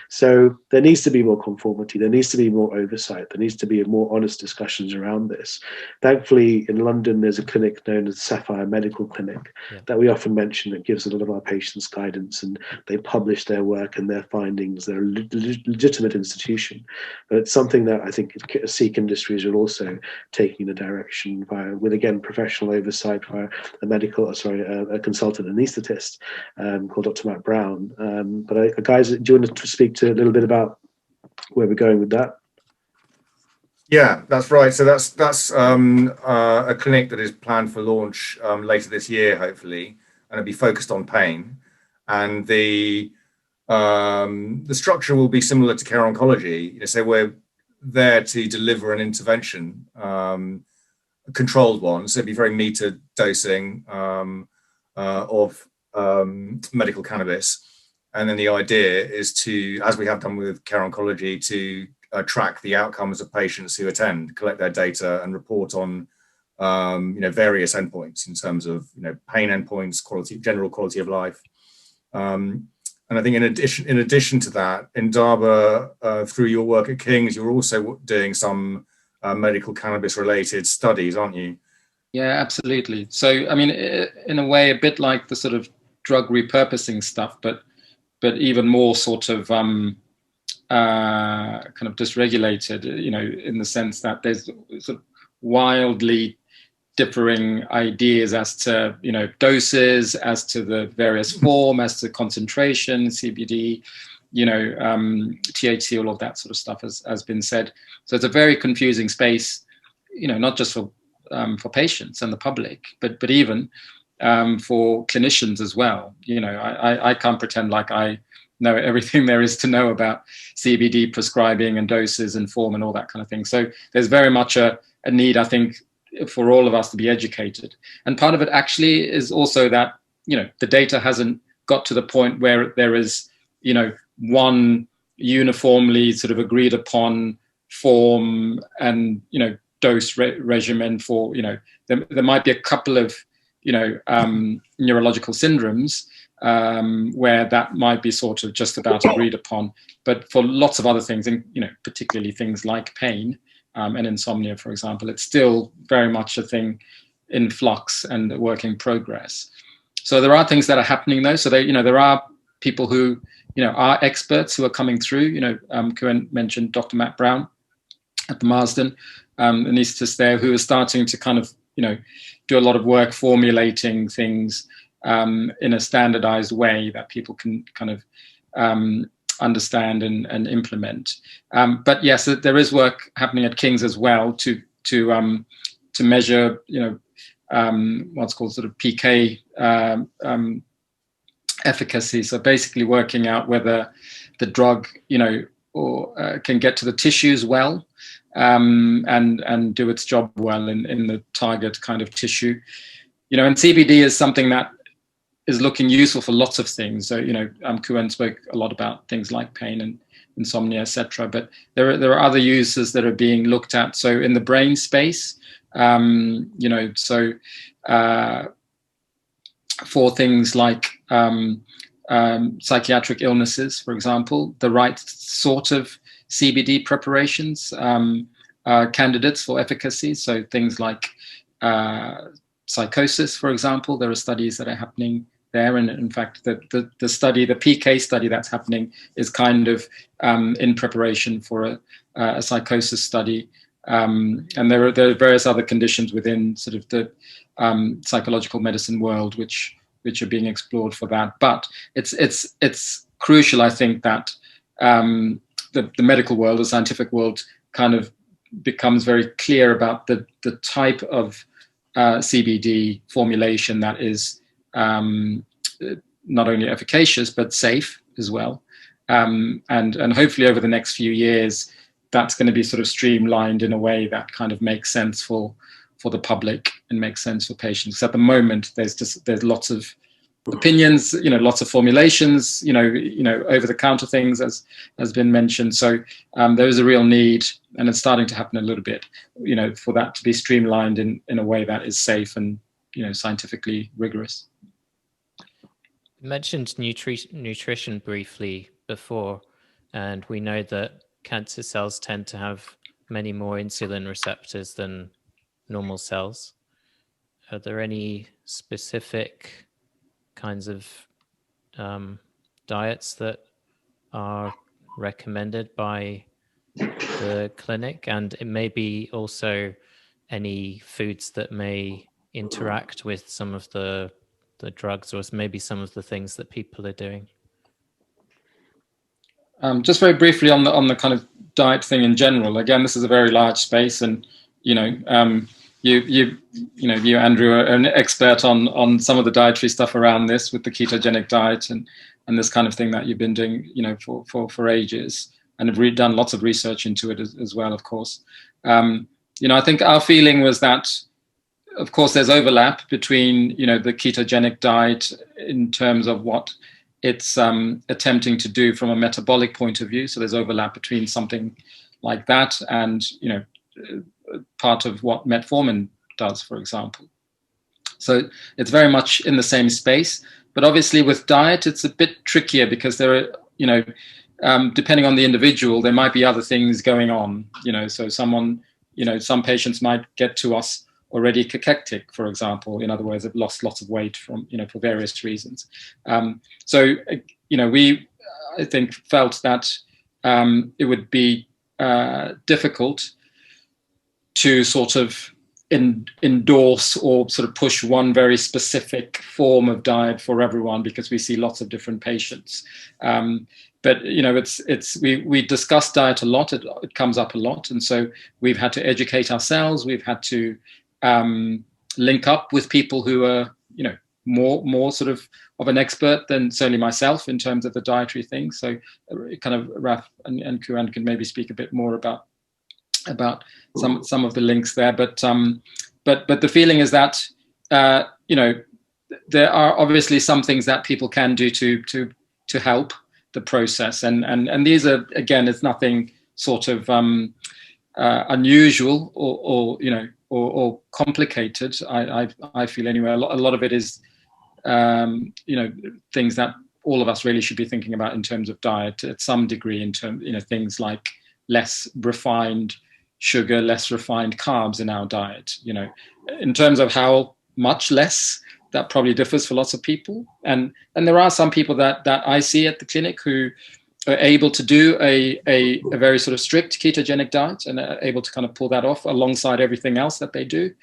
[SPEAKER 3] So there needs to be more conformity. There needs to be more oversight. There needs to be more honest discussions around this. Thankfully, in London, there's a clinic known as Sapphire Medical Clinic that we often mention, that gives a lot of our patients guidance, and they publish their work and their findings. They're a legitimate institution. But it's something that I think Sikh Industries are also taking in a direction with, again, professional oversight via a consultant anaesthetist called Dr. Matt Brown. But guys, do you want to speak to a little bit about where we're going with that?
[SPEAKER 4] Yeah, that's right. So that's a clinic that is planned for launch later this year, hopefully, and it'll be focused on pain. And the structure will be similar to Care Oncology. So we're there to deliver an intervention, a controlled one. So it'd be very metered dosing of medical cannabis. And then the idea is to, as we have done with Care Oncology, to track the outcomes of patients who attend, collect their data, and report on various endpoints in terms of pain endpoints, general quality of life. And I think in addition to that, in Indaba, through your work at King's, you're also doing some medical cannabis related studies, aren't you?
[SPEAKER 2] Yeah, absolutely. So, I mean, in a way, a bit like the sort of drug repurposing stuff, but even more sort of kind of dysregulated, in the sense that there's sort of wildly differing ideas as to, doses, as to the various form, as to concentration, CBD, THC, all of that sort of stuff has been said. So it's a very confusing space, not just for patients and the public, but even for clinicians as well. I can't pretend like I know everything there is to know about CBD prescribing and doses and form and all that kind of thing. So there's very much a need, I think, for all of us to be educated. And part of it actually is also that, the data hasn't got to the point where there is, one uniformly sort of agreed upon form and, dose regimen for, there might be a couple of, neurological syndromes where that might be sort of just about agreed upon. But for lots of other things, and, particularly things like pain and insomnia, for example, it's still very much a thing in flux and a work in progress. So there are things that are happening though. So there are people who, are experts who are coming through. Kuan mentioned Dr. Matt Brown at the Marsden, anaesthetist there, who is starting to kind of, do a lot of work formulating things in a standardized way that people can kind of understand and implement. But yes, there is work happening at King's as well to measure, what's called sort of PK efficacy. So basically working out whether the drug, can get to the tissues well, and do its job well in the target kind of tissue. And CBD is something that is looking useful for lots of things. So, Kuan spoke a lot about things like pain and insomnia, etc. But there are other uses that are being looked at. So in the brain space, for things like psychiatric illnesses, for example, the right sort of CBD preparations, candidates for efficacy. So things like psychosis, for example, there are studies that are happening there. And in fact, the study, the PK study that's happening is kind of in preparation for a psychosis study. And there are various other conditions within sort of the psychological medicine world which are being explored for that. But it's crucial, I think, that the medical world, the scientific world, kind of becomes very clear about the type of CBD formulation that is not only efficacious but safe as well. And hopefully over the next few years, that's going to be sort of streamlined in a way that kind of makes sense for the public and makes sense for patients. At the moment, there's lots of opinions, lots of formulations, over the counter things, as has been mentioned. So there is a real need, and it's starting to happen a little bit, for that to be streamlined in a way that is safe and, scientifically rigorous.
[SPEAKER 1] You mentioned nutrition briefly before, and we know that cancer cells tend to have many more insulin receptors than normal cells. Are there any specific kinds of diets that are recommended by the clinic, and it may be also any foods that may interact with some of the drugs, or maybe some of the things that people are doing?
[SPEAKER 2] Just very briefly on the kind of diet thing in general. Again, this is a very large space, and you Andrew are an expert on some of the dietary stuff around this with the ketogenic diet and this kind of thing that you've been doing, for ages, and have done lots of research into it as well, of course. I think our feeling was that, of course, there's overlap between, the ketogenic diet in terms of what it's attempting to do from a metabolic point of view. So there's overlap between something like that and, part of what metformin does, for example. So it's very much in the same space. But obviously with diet, it's a bit trickier because there are, depending on the individual, there might be other things going on. So someone, some patients might get to us already cachectic, for example. In other words, have lost lots of weight from, for various reasons. So, we, I think, felt that it would be difficult to sort of endorse or sort of push one very specific form of diet for everyone, because we see lots of different patients. But we discuss diet a lot. It comes up a lot, and so we've had to educate ourselves. We've had to link up with people who are more sort of an expert than certainly myself in terms of the dietary things. So kind of Raf and Kuan can maybe speak a bit more about some of the links there, but the feeling is that there are obviously some things that people can do to help the process, and these are, again, it's nothing sort of unusual or complicated. I feel anyway. A lot of it is things that all of us really should be thinking about in terms of diet at some degree, in terms things like less refined sugar, less refined carbs in our diet. In terms of how much less, that probably differs for lots of people. And there are some people that I see at the clinic who are able to do a very sort of strict ketogenic diet and are able to kind of pull that off alongside everything else that they do.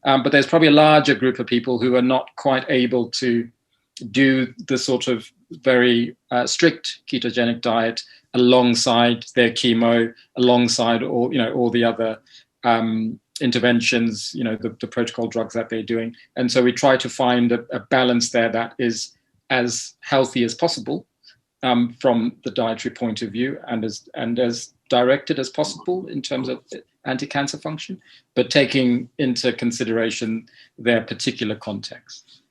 [SPEAKER 2] But there's probably a larger group of people who are not quite able to do the sort of very strict ketogenic diet alongside their chemo, alongside all the other interventions, the protocol drugs that they're doing. And so we try to find a balance there that is as healthy as possible from the dietary point of view, and as directed as possible in terms of anti-cancer function, but taking into consideration their particular context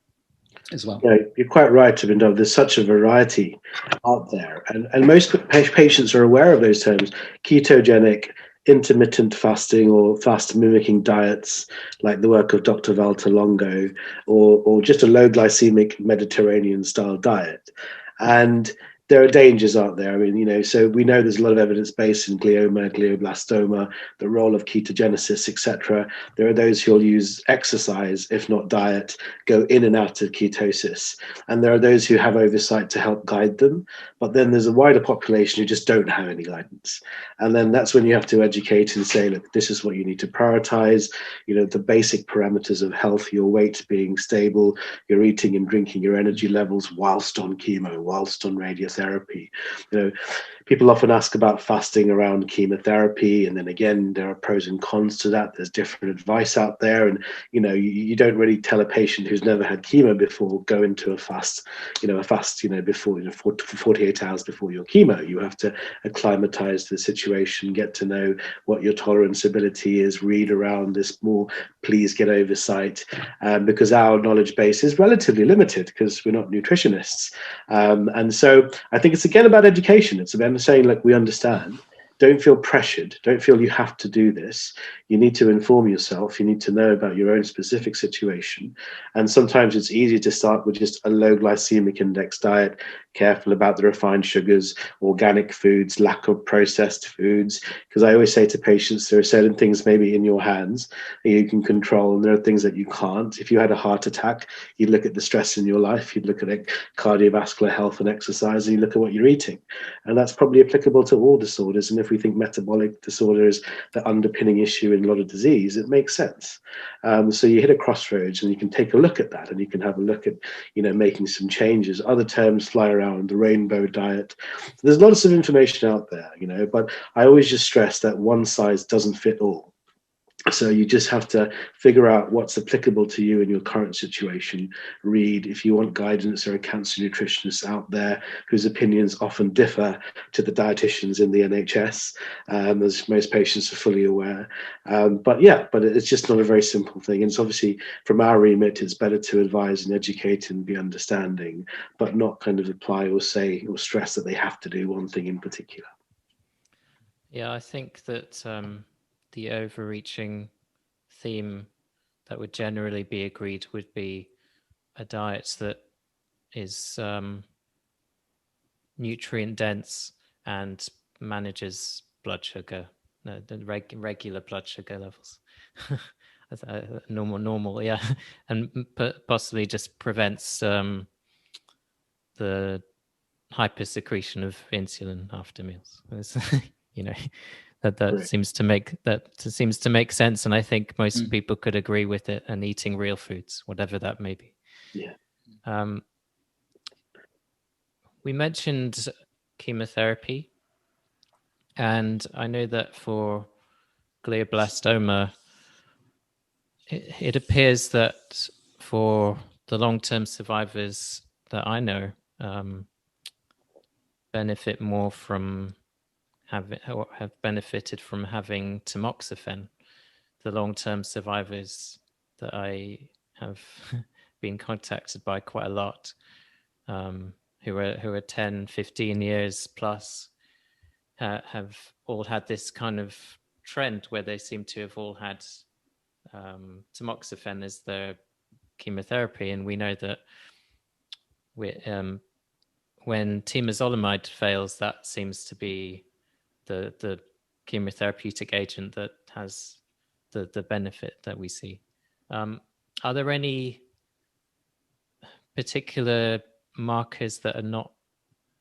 [SPEAKER 2] as well.
[SPEAKER 3] Yeah, you're quite right, Tabinder. There's such a variety out there, and most patients are aware of those terms: ketogenic, intermittent fasting, or fast mimicking diets, like the work of Dr. Walter Longo, or just a low glycemic Mediterranean style diet. And there are dangers, aren't there? I mean, you know, so we know there's a lot of evidence base in glioma, glioblastoma, the role of ketogenesis, etc. There are those who'll use exercise, if not diet, go in and out of ketosis. And there are those who have oversight to help guide them. But then there's a wider population who just don't have any guidance. And then that's when you have to educate and say, look, this is what you need to prioritize, you know, the basic parameters of health, your weight being stable, your eating and drinking, your energy levels whilst on chemo, whilst on radiotherapy. You know, people often ask about fasting around chemotherapy, and then again, there are pros and cons to that. There's different advice out there, and you know, you don't really tell a patient who's never had chemo before, go into a fast, you know, before, you know, for 48 hours before your chemo. You have to acclimatize to the situation, get to know what your tolerance ability is, read around this more, please get oversight, because our knowledge base is relatively limited because we're not nutritionists. And so I think it's again about education. It's about saying, like, we understand. Don't feel pressured. Don't feel you have to do this. You need to inform yourself. You need to know about your own specific situation. And sometimes it's easy to start with just a low glycemic index diet, careful about the refined sugars, organic foods, lack of processed foods. Because I always say to patients, there are certain things maybe in your hands that you can control, and there are things that you can't. If you had a heart attack, you'd look at the stress in your life, you'd look at cardiovascular health and exercise, and you look at what you're eating. And that's probably applicable to all disorders. And if we think metabolic disorder is the underpinning issue in a lot of disease, it makes sense. So you hit a crossroads, and you can take a look at that, and you can have a look at, you know, making some changes. Other terms fly around, the rainbow diet. There's lots of information out there, you know, but I always just stress that one size doesn't fit all. So you just have to figure out what's applicable to you in your current situation. Read. If you want guidance, there are cancer nutritionists out there whose opinions often differ to the dietitians in the NHS, as most patients are fully aware. But it's just not a very simple thing. And it's obviously, from our remit, it's better to advise and educate and be understanding, but not kind of apply or say or stress that they have to do one thing in particular.
[SPEAKER 1] Yeah, I think that the overreaching theme that would generally be agreed would be a diet that is nutrient dense and manages blood sugar, the regular blood sugar levels. normal, yeah, and possibly just prevents the hypersecretion of insulin after meals. You know, that
[SPEAKER 3] Right.
[SPEAKER 1] seems to make sense, and I think most people could agree with it. And eating real foods, whatever that may be.
[SPEAKER 3] Yeah.
[SPEAKER 1] We mentioned chemotherapy, and I know that for glioblastoma, it appears that for the long-term survivors that I know, benefit more from have benefited from having tamoxifen. The long-term survivors that I have been contacted by quite a lot, who are 10, 15 years plus, have all had this kind of trend where they seem to have all had tamoxifen as their chemotherapy. And we know that when temozolomide fails, that seems to be the chemotherapeutic agent that has the benefit that we see. Are there any particular markers that are not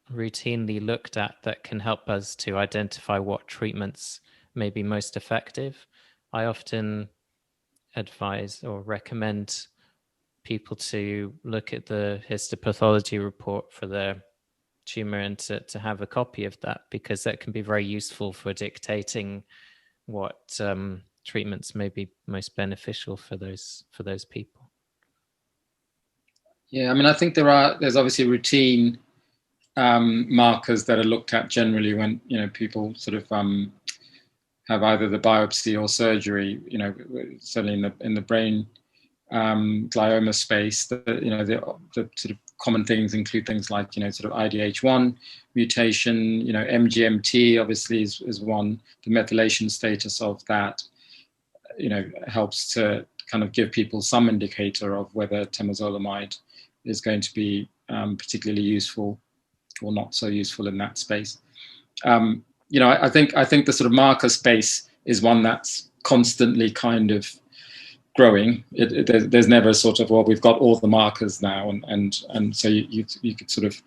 [SPEAKER 1] routinely looked at that can help us to identify what treatments may be most effective? I often advise or recommend people to look at the histopathology report for their tumor and to have a copy of that, because that can be very useful for dictating what treatments may be most beneficial for those people.
[SPEAKER 2] Yeah, I mean, I think there's obviously routine markers that are looked at generally when, you know, people sort of have either the biopsy or surgery. You know, certainly in the brain glioma space, you know, the sort of common things include things like, you know, sort of IDH1 mutation, you know, MGMT obviously is one. The methylation status of that, you know, helps to kind of give people some indicator of whether temozolomide is going to be particularly useful. or not so useful in that space. I think the sort of marker space is one that's constantly kind of growing. There's never a sort of, well, we've got all the markers now, and so you could sort of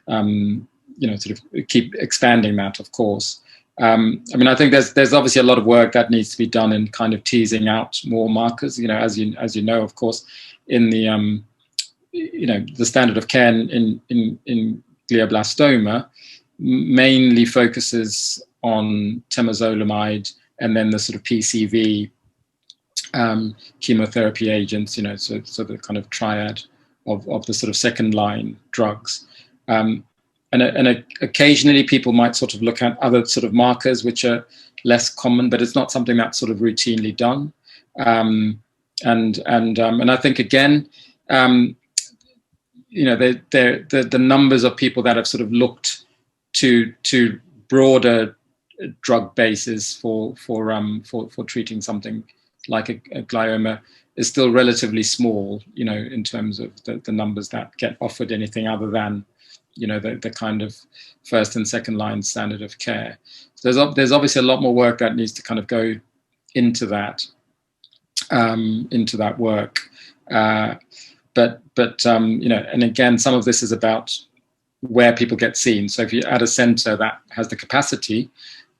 [SPEAKER 2] sort of keep expanding that, of course. I think there's obviously a lot of work that needs to be done in kind of teasing out more markers. As you know, of course, in the the standard of care in glioblastoma mainly focuses on temozolomide and then the sort of PCV chemotherapy agents. So the kind of triad of the sort of second line drugs. And occasionally people might sort of look at other sort of markers which are less common, but it's not something that's sort of routinely done. And I think again, the numbers of people that have sort of looked to broader drug bases for treating something like a glioma is still relatively small, in terms of the numbers that get offered anything other than the kind of first and second line standard of care. So there's obviously a lot more work that needs to kind of go into that work. But and again, some of this is about where people get seen. So if you're at a center that has the capacity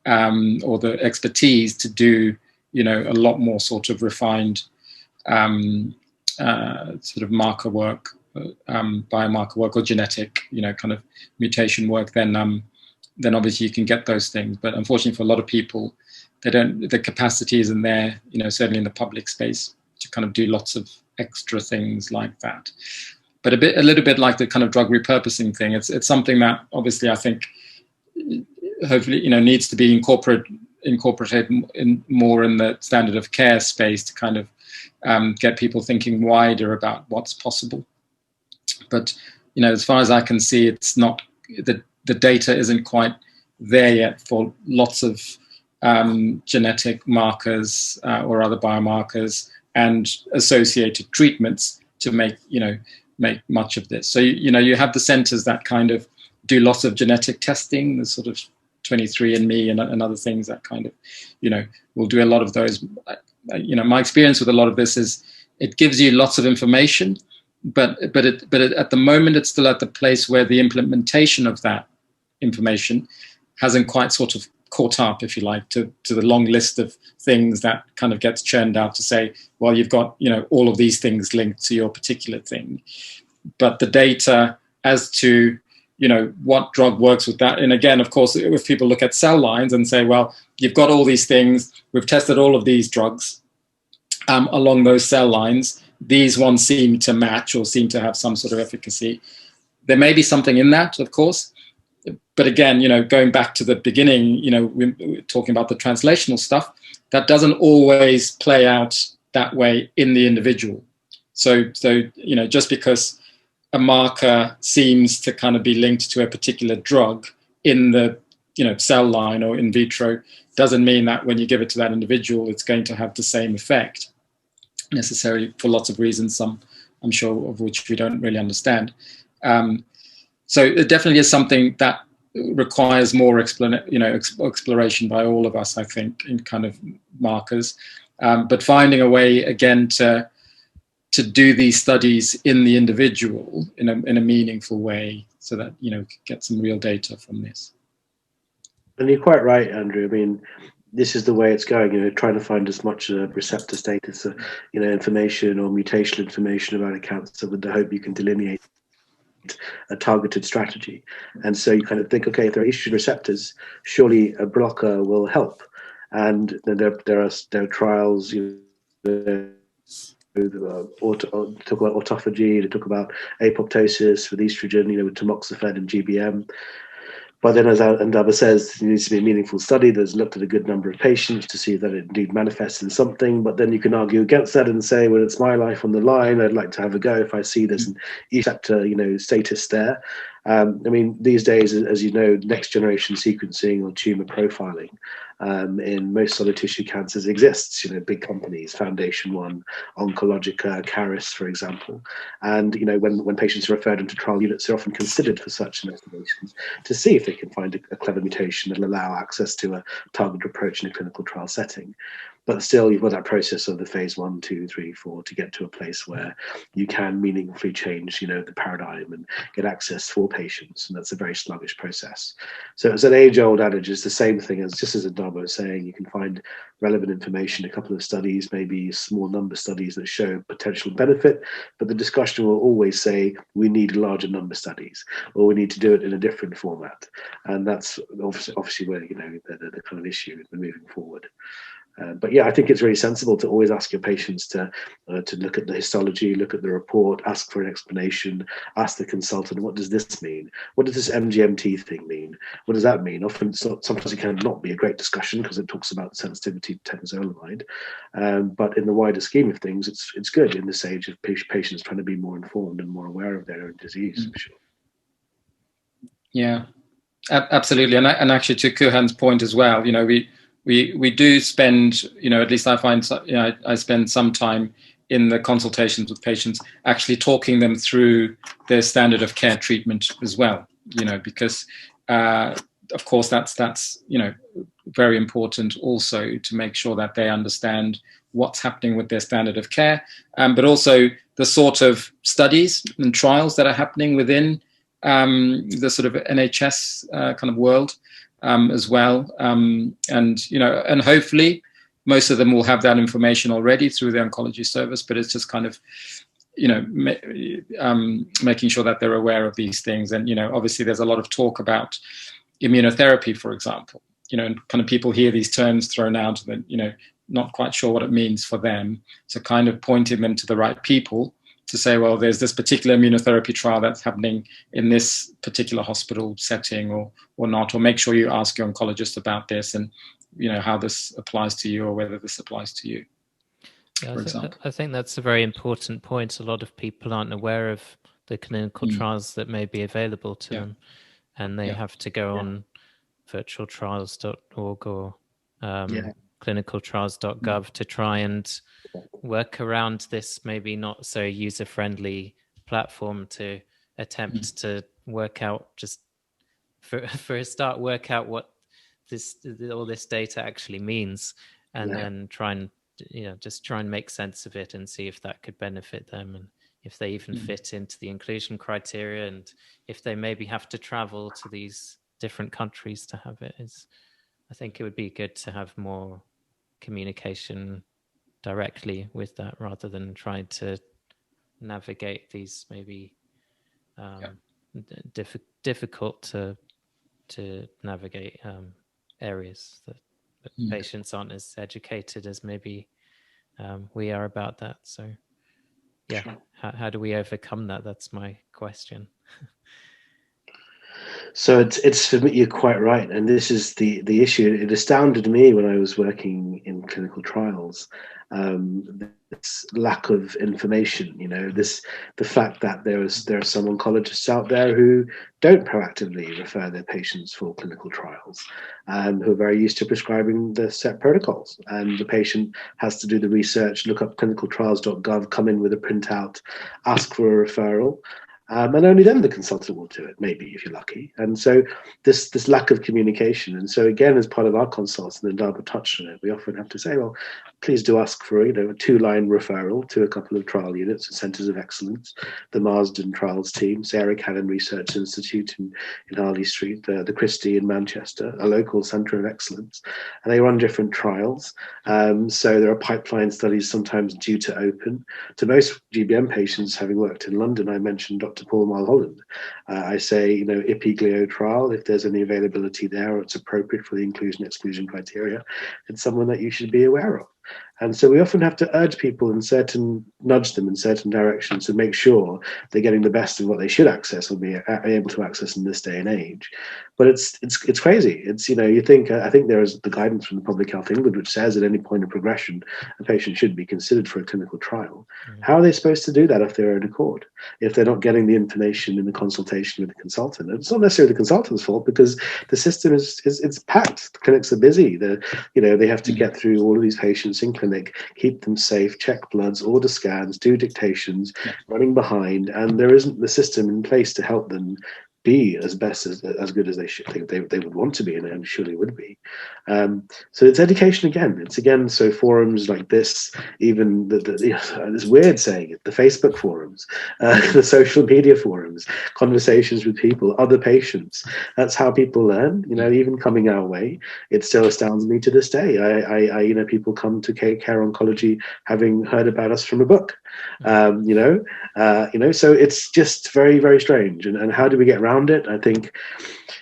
[SPEAKER 2] or the expertise to do, a lot more sort of refined sort of marker work, biomarker work, or genetic, kind of mutation work, then obviously you can get those things. But unfortunately for a lot of people, the capacity isn't there, certainly in the public space, to kind of do lots of extra things like that. But a little bit like the kind of drug repurposing thing, it's something that obviously I think hopefully needs to be incorporated more in the standard of care space to kind of get people thinking wider about what's possible. But as far as I can see, it's not the data isn't quite there yet for lots of genetic markers or other biomarkers and associated treatments to make much of this. So you have the centers that kind of do lots of genetic testing, the sort of 23andMe and other things that kind of will do a lot of those. My experience with a lot of this is it gives you lots of information, but at the moment it's still at the place where the implementation of that information hasn't quite sort of caught up, if you like, to the long list of things that kind of gets churned out to say, well, you've got all of these things linked to your particular thing, but the data as to what drug works with that. And again, of course, if people look at cell lines and say, well, you've got all these things, we've tested all of these drugs along those cell lines, these ones seem to match or seem to have some sort of efficacy. There may be something in that, of course. But again, going back to the beginning, we're talking about the translational stuff, that doesn't always play out that way in the individual. So just because a marker seems to kind of be linked to a particular drug in the cell line or in vitro doesn't mean that when you give it to that individual, it's going to have the same effect necessarily, for lots of reasons, some I'm sure of which we don't really understand. So it definitely is something that requires more exploration by all of us, I think, in kind of markers. But finding a way again to do these studies in the individual in a meaningful way, so that get some real data from this.
[SPEAKER 3] And you're quite right, Andrew. I mean, this is the way it's going. Trying to find as much receptor status, information or mutational information about a cancer, with the hope you can delineate a targeted strategy. And so you kind of think, okay, if there are estrogen receptors, surely a blocker will help. And then there are trials, talk about autophagy, they talk about apoptosis with estrogen, with tamoxifen and GBM. But then, as Andaba says, it needs to be a meaningful study that's looked at a good number of patients to see that it indeed manifests in something. But then you can argue against that and say, well, it's my life on the line. I'd like to have a go if I see there's an receptor, status there. I mean, these days, as you know, next generation sequencing or tumor profiling in most solid tissue cancers exists. You know, big companies, Foundation One, Oncologica, Caris, for example. And you know, when patients are referred into trial units, they're often considered for such investigations to see if they can find a clever mutation that will allow access to a targeted approach in a clinical trial setting. But still, you've got that process of the phase 1, 2, 3, 4 to get to a place where you can meaningfully change, you know, the paradigm and get access for patients. And that's a very sluggish process. So it's an age-old adage. It's the same thing as, just as Adamo was saying, you can find relevant information, a couple of studies, maybe small number studies that show potential benefit, but the discussion will always say we need larger number studies, or we need to do it in a different format. And that's obviously where, you know, the kind of issue moving forward. But yeah, I think it's really sensible to always ask your patients to look at the histology, look at the report, ask for an explanation, ask the consultant, what does this mean? What does this MGMT thing mean? What does that mean? Often, sometimes it can not be a great discussion because it talks about sensitivity to temozolomide. But in the wider scheme of things, it's good in this age of patients trying to be more informed and more aware of their own disease. For sure.
[SPEAKER 2] Yeah, absolutely. And actually, to Kuhan's point as well, you know, we do spend, you know, at least I find, you know, I spend some time in the consultations with patients actually talking them through their standard of care treatment as well, you know, because of course that's, you know, very important also to make sure that they understand what's happening with their standard of care, but also the sort of studies and trials that are happening within the sort of NHS kind of world. As well, and you know, and hopefully most of them will have that information already through the oncology service. But it's just kind of, you know, making sure that they're aware of these things. And you know, obviously, there's a lot of talk about immunotherapy, for example. You know, and kind of people hear these terms thrown out, and you know, not quite sure what it means for them. So, kind of pointing them to the right people to say, well, there's this particular immunotherapy trial that's happening in this particular hospital setting or not, or make sure you ask your oncologist about this and, you know, how this applies to you or whether this applies to you, for example.
[SPEAKER 1] I think that's a very important point. A lot of people aren't aware of the clinical trials that may be available to them, and they have to go on virtualtrials.org or clinicaltrials.gov to try and work around this maybe not so user-friendly platform to attempt to work out, just for a start, work out what all this data actually means, and then try and, you know, just try and make sense of it and see if that could benefit them and if they even fit into the inclusion criteria, and if they maybe have to travel to these different countries to have it. I think it would be good to have more communication directly with that rather than trying to navigate these maybe difficult to navigate areas that patients aren't as educated as maybe we are about that. So how do we overcome that? That's my question.
[SPEAKER 3] So it's you're quite right, and this is the issue. It astounded me when I was working in clinical trials, this lack of information. You know, the fact that there are some oncologists out there who don't proactively refer their patients for clinical trials, who are very used to prescribing the set protocols, and the patient has to do the research, look up clinicaltrials.gov, come in with a printout, ask for a referral. And only then the consultant will do it, maybe, if you're lucky. And so this lack of communication. And so again, as part of our consults, and Darbha touched on it, we often have to say, well, please do ask for a 2-line referral to a couple of trial units and centres of excellence, the Marsden Trials team, Sarah Cannon Research Institute in Harley Street, the Christie in Manchester, a local centre of excellence. And they run different trials. So there are pipeline studies sometimes due to open. To most GBM patients, having worked in London, I mentioned Dr. Paul Mulholland. I say, IPI-GLIO trial, if there's any availability there or it's appropriate for the inclusion-exclusion criteria, it's someone that you should be aware of. And so we often have to urge people nudge them in certain directions to make sure they're getting the best of what they should access or be able to access in this day and age. But it's crazy. It's, you think, I think there is the guidance from the Public Health England, which says at any point of progression, a patient should be considered for a clinical trial. Mm-hmm. How are they supposed to do that if they're in a court, if they're not getting the information in the consultation with the consultant? And it's not necessarily the consultant's fault, because the system it's packed. The clinics are busy. They have to get through all of these patients in clinic, keep them safe, check bloods, order scans, do dictations, running behind, and there isn't the system in place to help them be as good as they should think they would want to be, and surely would be. So it's education again. It's again, so forums like this, even this weird saying it, the Facebook forums, the social media forums, conversations with people, other patients. That's how people learn. Even coming our way, it still astounds me to this day. I people come to Care Oncology having heard about us from a book. So it's just very, very strange. And how do we get around it? I think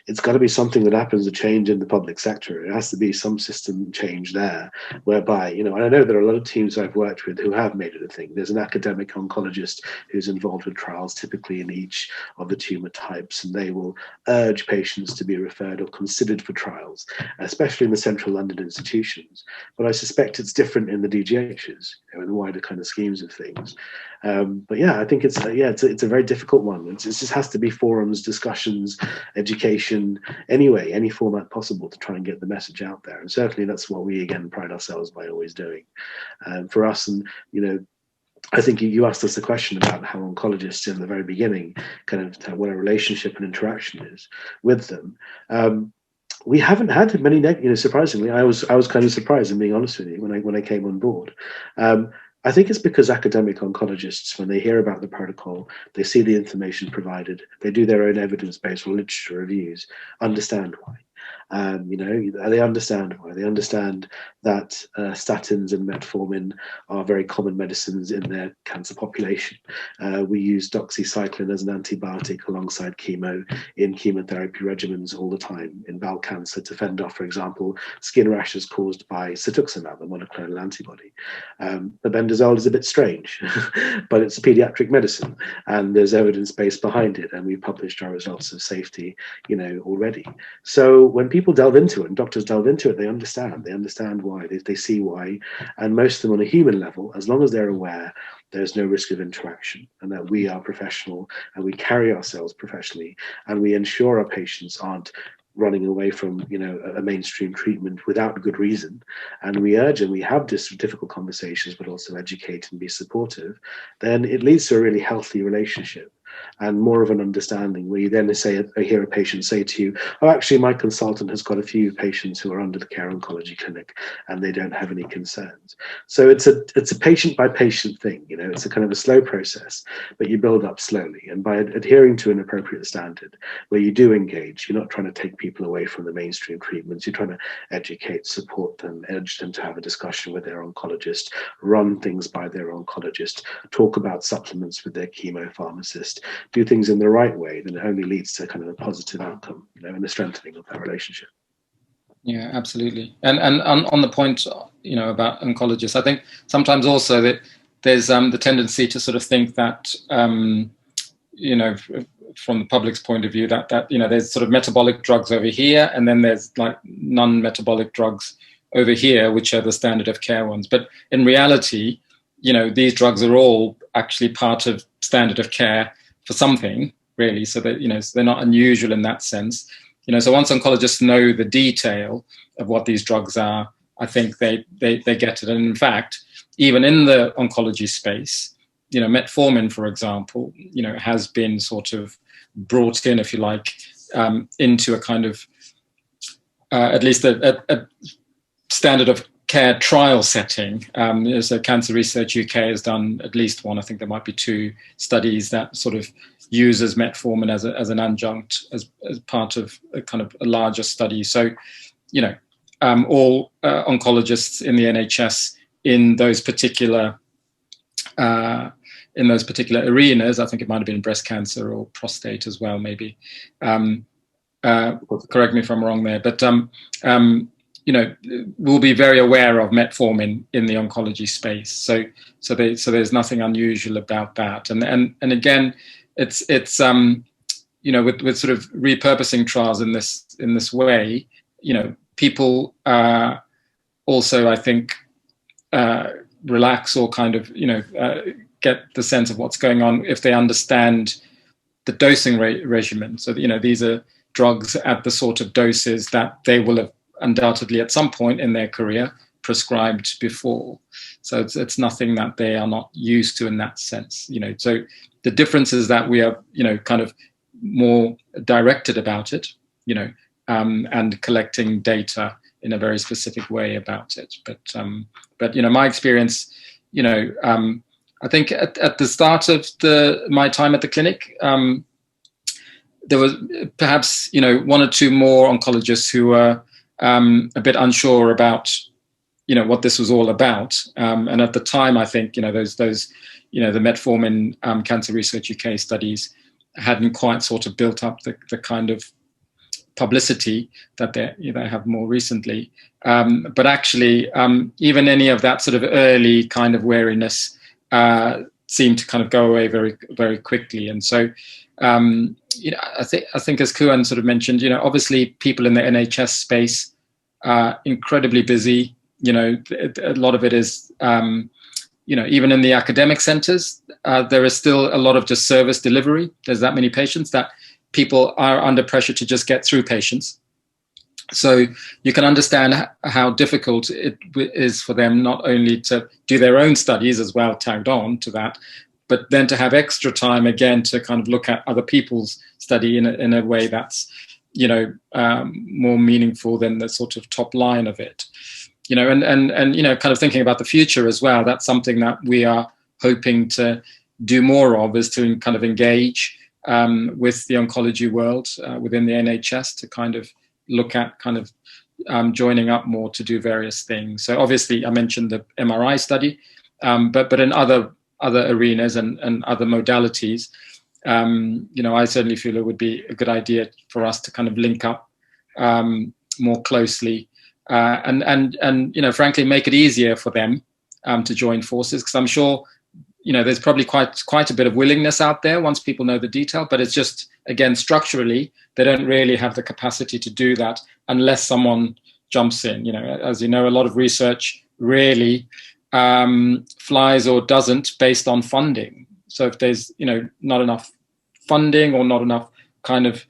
[SPEAKER 3] it's got to be something that happens, a change in the public sector. It has to be some system change there, whereby, and I know there are a lot of teams I've worked with who have made it a thing. There's an academic oncologist who's involved with trials, typically in each of the tumor types, and they will urge patients to be referred or considered for trials, especially in the central London institutions. But I suspect it's different in the DGHs, in the wider kind of schemes of things. But yeah, I think it's a very difficult one. It just has to be forums, discussions, education, anyway, any format possible to try and get the message out there. And certainly that's what we, again, pride ourselves by always doing. For us, and I think you asked us a question about how oncologists in the very beginning, kind of what a relationship and interaction is with them. We haven't had many, surprisingly. I was kind of surprised, in being honest with you, when I came on board. I think it's because academic oncologists, when they hear about the protocol, they see the information provided, they do their own evidence-based literature reviews, understand why. They understand why. They understand that statins and metformin are very common medicines in their cancer population. We use doxycycline as an antibiotic alongside chemo in chemotherapy regimens all the time in bowel cancer to fend off, for example, skin rashes caused by cetuximab, a monoclonal antibody. Albendazole is a bit strange, but it's a pediatric medicine, and there's evidence base behind it, and we published our results of safety, already. So when people delve into it, and doctors delve into it, they understand why, they see why, and most of them on a human level, as long as they're aware there's no risk of interaction, and that we are professional and we carry ourselves professionally, and we ensure our patients aren't running away from a mainstream treatment without good reason, and we urge and we have difficult conversations, but also educate and be supportive, then it leads to a really healthy relationship and more of an understanding, where you then hear a patient say to you, oh, actually my consultant has got a few patients who are under the Care Oncology Clinic and they don't have any concerns. So it's a patient by patient thing, it's a kind of a slow process, but you build up slowly, and by adhering to an appropriate standard where you do engage, you're not trying to take people away from the mainstream treatments, you're trying to educate, support them, urge them to have a discussion with their oncologist, run things by their oncologist, talk about supplements with their chemo pharmacist, do things in the right way, then it only leads to kind of a positive outcome, and the strengthening of that relationship.
[SPEAKER 2] Yeah, absolutely. And on the point, about oncologists, I think sometimes also that there's the tendency to sort of think that, from the public's point of view, that there's sort of metabolic drugs over here, and then there's like non-metabolic drugs over here, which are the standard of care ones. But in reality, these drugs are all actually part of standard of care for something, really. So that, they're not unusual in that sense. So once oncologists know the detail of what these drugs are, I think they get it. And in fact, even in the oncology space, metformin, for example, has been sort of brought in, if you like, into a kind of, at least a standard of care trial setting. So Cancer Research UK has done at least one, I think there might be 2 studies that sort of uses metformin as an adjunct as part of a kind of a larger study. So, all oncologists in the NHS in those particular arenas, I think it might have been breast cancer or prostate as well, maybe. Correct me if I'm wrong there, but will be very aware of metformin in the oncology space. So there's nothing unusual about that. And again, it's with sort of repurposing trials in this way, people also, I think, relax or kind of get the sense of what's going on if they understand the dosing regimen. So these are drugs at the sort of doses that they will have undoubtedly at some point in their career prescribed before. So it's nothing that they are not used to in that sense. So the difference is that we are kind of more directed about it, and collecting data in a very specific way about it. But my experience, I think at the start of my time at the clinic, there was perhaps one or two more oncologists who were a bit unsure about what this was all about. And at the time, I think those the metformin Cancer Research UK studies hadn't quite sort of built up the kind of publicity that they have more recently. But actually, even any of that sort of early kind of wariness seemed to kind of go away very, very quickly. And so, I think as Kuhan sort of mentioned, obviously people in the NHS space are incredibly busy. A lot of it is, even in the academic centres, there is still a lot of just service delivery. There's that many patients that people are under pressure to just get through patients. So you can understand how difficult it is for them not only to do their own studies as well, tagged on to that, but then to have extra time again to kind of look at other people's study in a way that's more meaningful than the sort of top line of it. And kind of thinking about the future as well. That's something that we are hoping to do more of, is to kind of engage with the oncology world within the NHS to kind of look at kind of joining up more to do various things. So obviously I mentioned the MRI study, but in other arenas and other modalities, I certainly feel it would be a good idea for us to kind of link up more closely and frankly make it easier for them to join forces, because I'm sure there's probably quite a bit of willingness out there once people know the detail, but it's just, again, structurally they don't really have the capacity to do that unless someone jumps in. As you know, a lot of research really flies or doesn't based on funding. So if there's not enough funding or not enough kind of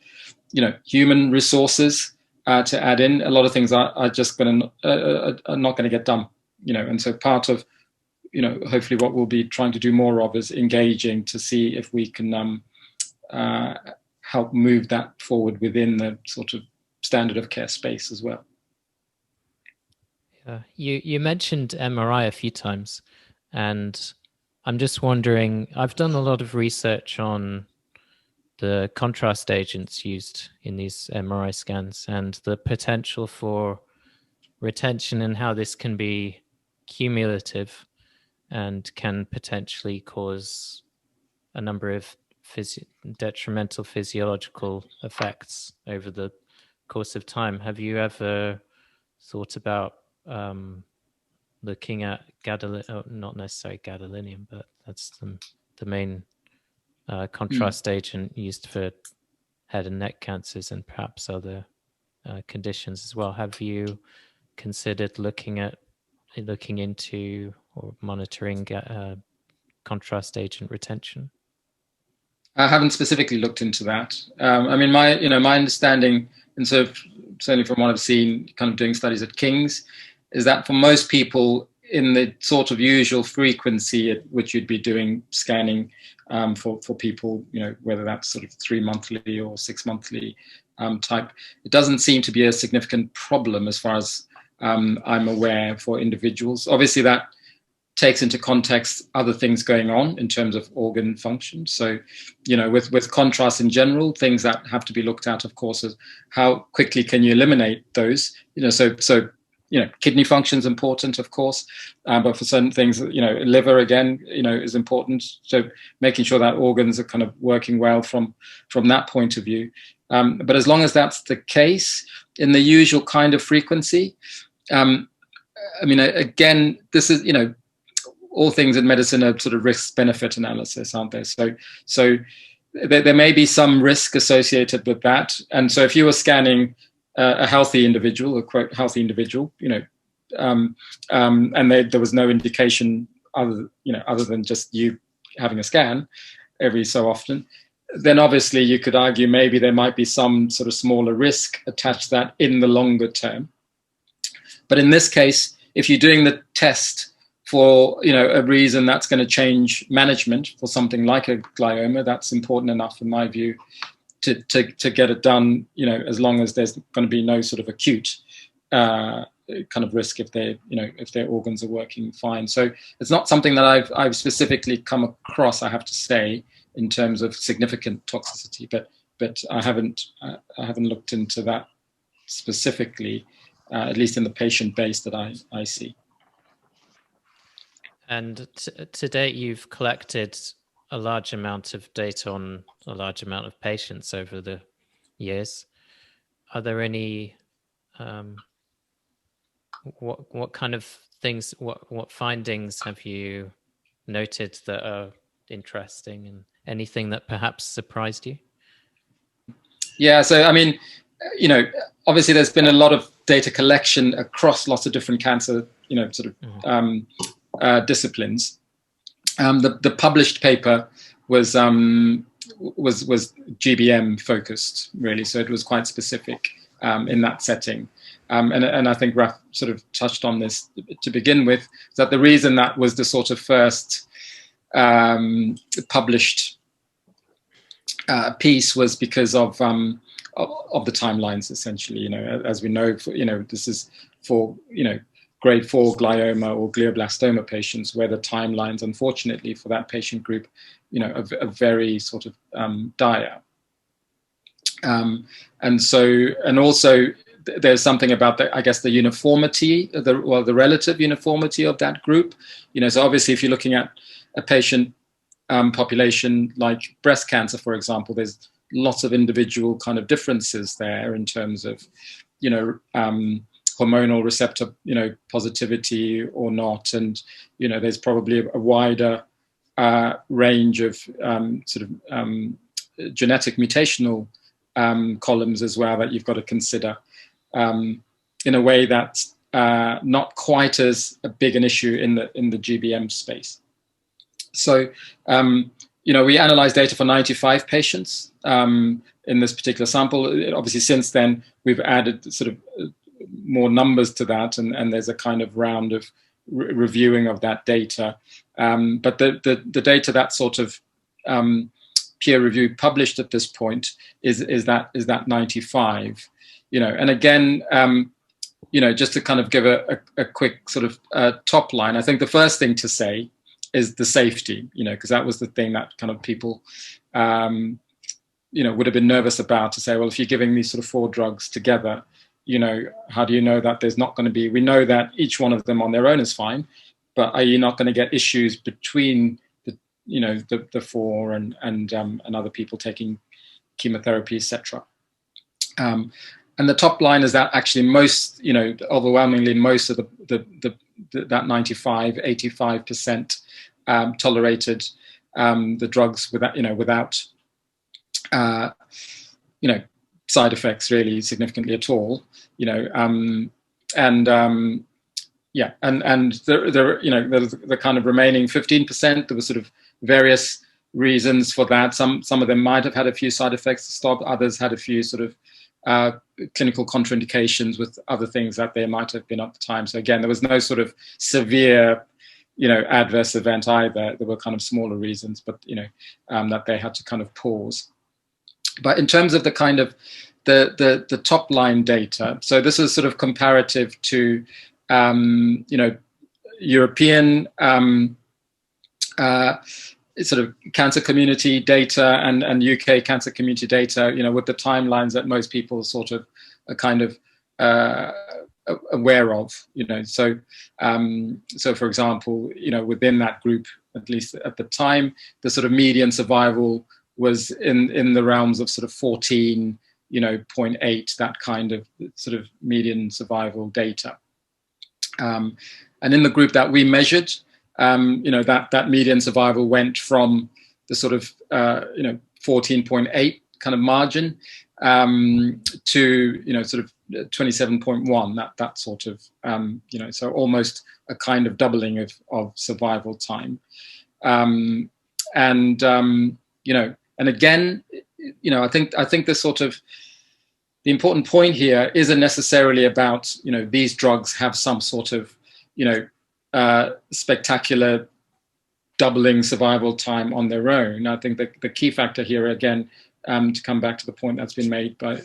[SPEAKER 2] human resources to add in, a lot of things are just not going to get done. And so part of hopefully what we'll be trying to do more of is engaging to see if we can help move that forward within the sort of standard of care space as well.
[SPEAKER 1] You mentioned MRI a few times, and I'm just wondering, I've done a lot of research on the contrast agents used in these MRI scans and the potential for retention and how this can be cumulative and can potentially cause a number of detrimental physiological effects over the course of time. Have you ever thought about looking at not necessarily gadolinium, but that's the main contrast agent used for head and neck cancers and perhaps other conditions as well? Have you considered looking into or monitoring contrast agent retention?
[SPEAKER 2] I haven't specifically looked into that. I mean, my understanding, and so certainly from what I've seen, kind of doing studies at King's, is that for most people in the sort of usual frequency at which you'd be doing scanning for people, whether that's sort of 3 monthly or 6 monthly type, it doesn't seem to be a significant problem as far as I'm aware for individuals. Obviously, that takes into context other things going on in terms of organ function. So, with contrast in general, things that have to be looked at, of course, is how quickly can you eliminate those? So kidney function is important, of course, but for certain things, liver again, is important. So making sure that organs are kind of working well from that point of view. But as long as that's the case in the usual kind of frequency, I mean, again, this is, all things in medicine are sort of risk-benefit analysis, aren't they? So there may be some risk associated with that. And so if you were scanning a healthy individual, a quote healthy individual, and there was no indication other than just you having a scan every so often, then obviously you could argue maybe there might be some sort of smaller risk attached to that in the longer term. But in this case, if you're doing the test for a reason that's going to change management for something like a glioma, that's important enough, in my view, to get it done. As long as there's going to be no sort of acute kind of risk if their organs are working fine. So it's not something that I've specifically come across, I have to say, in terms of significant toxicity. But I haven't looked into that specifically, at least in the patient base that I see.
[SPEAKER 1] And to date, you've collected a large amount of data on a large amount of patients over the years. Are there any, what kind of things, what findings have you noted that are interesting, and anything that perhaps surprised you?
[SPEAKER 2] Yeah, so I mean, obviously there's been a lot of data collection across lots of different cancer, disciplines. The published paper was GBM focused, really, so it was quite specific in that setting. And I think Raf sort of touched on this to begin with, that the reason that was the sort of first published piece was because of the timelines, essentially. As we know, this is for grade 4 glioma or glioblastoma patients, where the timelines, unfortunately, for that patient group, are very sort of dire. And also there's something about the uniformity, the relative uniformity of that group. So obviously, if you're looking at a patient population like breast cancer, for example, there's lots of individual kind of differences there in terms of, hormonal receptor, positivity or not. And, there's probably a wider range of genetic mutational columns as well that you've got to consider in a way that's not quite as a big an issue in the GBM space. So, we analyzed data for 95 patients in this particular sample. Obviously, since then, we've added sort of more numbers to that, and there's a kind of round of reviewing of that data. But the data that sort of peer review published at this point is that 95. And again, just to kind of give a quick sort of top line, I think the first thing to say is the safety, because that was the thing that kind of people, would have been nervous about, to say, well, if you're giving these sort of 4 drugs together, how do you know that there's not going to be, we know that each one of them on their own is fine, but are you not going to get issues between the 4 and other people taking chemotherapy, etc. And the top line is that actually most, overwhelmingly most of that 95, 85% tolerated the drugs without side effects really significantly at all. And the kind of remaining 15%, there was sort of various reasons for that. Some of them might have had a few side effects to stop. Others had a few sort of clinical contraindications with other things that there might have been at the time. So again, there was no sort of severe, adverse event either. There were kind of smaller reasons, but that they had to kind of pause. But in terms of the kind of the top line data, so this is sort of comparative to European sort of cancer community data and UK cancer community data, with the timelines that most people sort of are kind of aware of, So for example, within that group, at least at the time, the sort of median survival was in the realms of sort of 14, 0.8, that kind of sort of median survival data. And in the group that we measured, that median survival went from the sort of 14.8 kind of margin to sort of 27.1. That sort of so almost a kind of doubling of survival time. And again, I think the sort of the important point here isn't necessarily about these drugs have some sort of spectacular doubling survival time on their own. I think the key factor here, again, to come back to the point that's been made by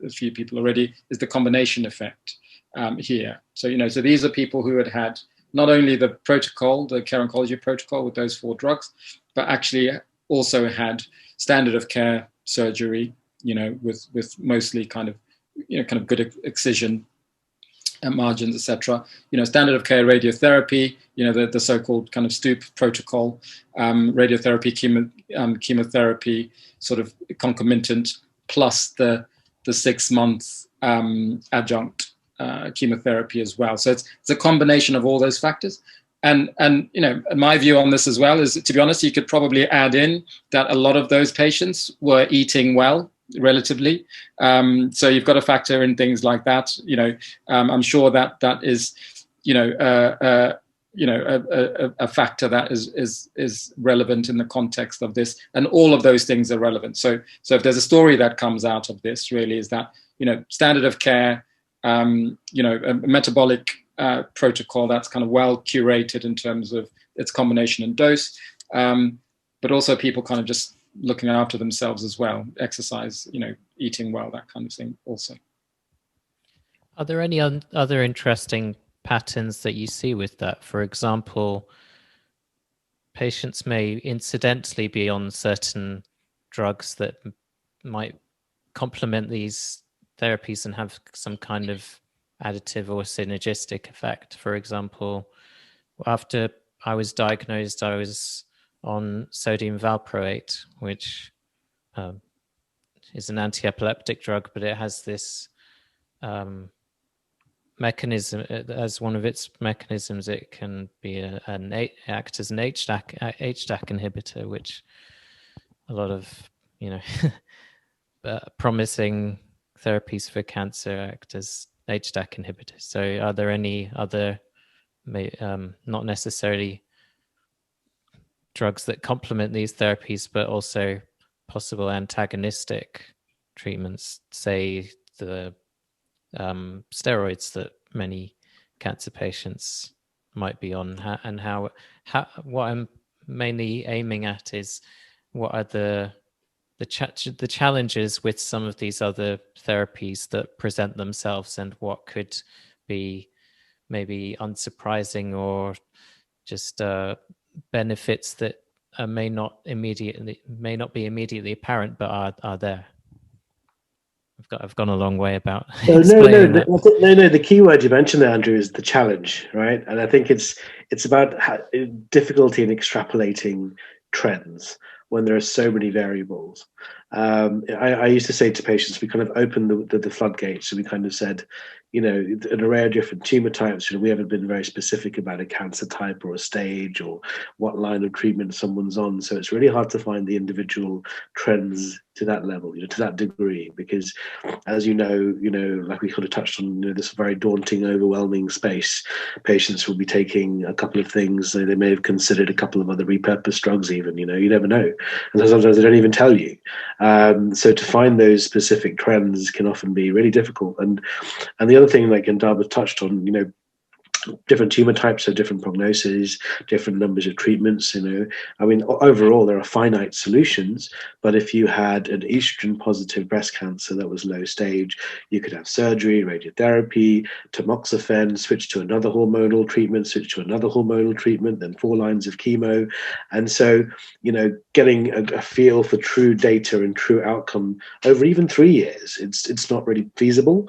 [SPEAKER 2] a few people already, is the combination effect here. So so these are people who had not only the protocol, the Care Oncology protocol with those 4 drugs, but actually also had standard of care surgery, with mostly kind of good excision margins, etc. Standard of care radiotherapy, the so-called kind of STOOP protocol, radiotherapy, chemotherapy, sort of concomitant, plus the 6-month adjunct chemotherapy as well. So it's a combination of all those factors. And my view on this as well is, to be honest, you could probably add in that a lot of those patients were eating well, relatively. So you've got to factor in things like that. I'm sure that is, a factor that is relevant in the context of this, and all of those things are relevant. So if there's a story that comes out of this, really, is that standard of care, a metabolic protocol that's kind of well curated in terms of its combination and dose, but also people kind of just looking after themselves as well, exercise, eating well, that kind of thing also.
[SPEAKER 1] Are there any other interesting patterns that you see with that? For example, patients may incidentally be on certain drugs that might complement these therapies and have some kind of additive or synergistic effect. For example, after I was diagnosed, I was on sodium valproate, which is an anti-epileptic drug, but it has this mechanism. As one of its mechanisms, it can be act as an HDAC inhibitor, which a lot of promising therapies for cancer act as HDAC inhibitors. So are there any other, not necessarily drugs that complement these therapies, but also possible antagonistic treatments, say the steroids that many cancer patients might be on, and how what I'm mainly aiming at is what are the challenges with some of these other therapies that present themselves, and what could be maybe unsurprising or just benefits that may not be immediately apparent, but are there. I've gone a long way about explaining that.
[SPEAKER 3] No. The key word you mentioned there, Andrew, is the challenge, right? And I think it's about difficulty in extrapolating trends when there are so many variables. I used to say to patients, we kind of opened the floodgates, and we kind of said, an array of different tumor types. We haven't been very specific about a cancer type or a stage or what line of treatment someone's on. So it's really hard to find the individual trends to that level, to that degree, because as like we kind of touched on, this very daunting, overwhelming space, patients will be taking a couple of things. They may have considered a couple of other repurposed drugs even, you never know. And sometimes they don't even tell you. So to find those specific trends can often be really difficult. And the other thing, like Indaba touched on, different tumor types have different prognoses, different numbers of treatments. Overall there are finite solutions, but if you had an estrogen positive breast cancer that was low stage, you could have surgery, radiotherapy, tamoxifen, switch to another hormonal treatment, then 4 lines of chemo. And so getting a feel for true data and true outcome over even 3 years, it's not really feasible,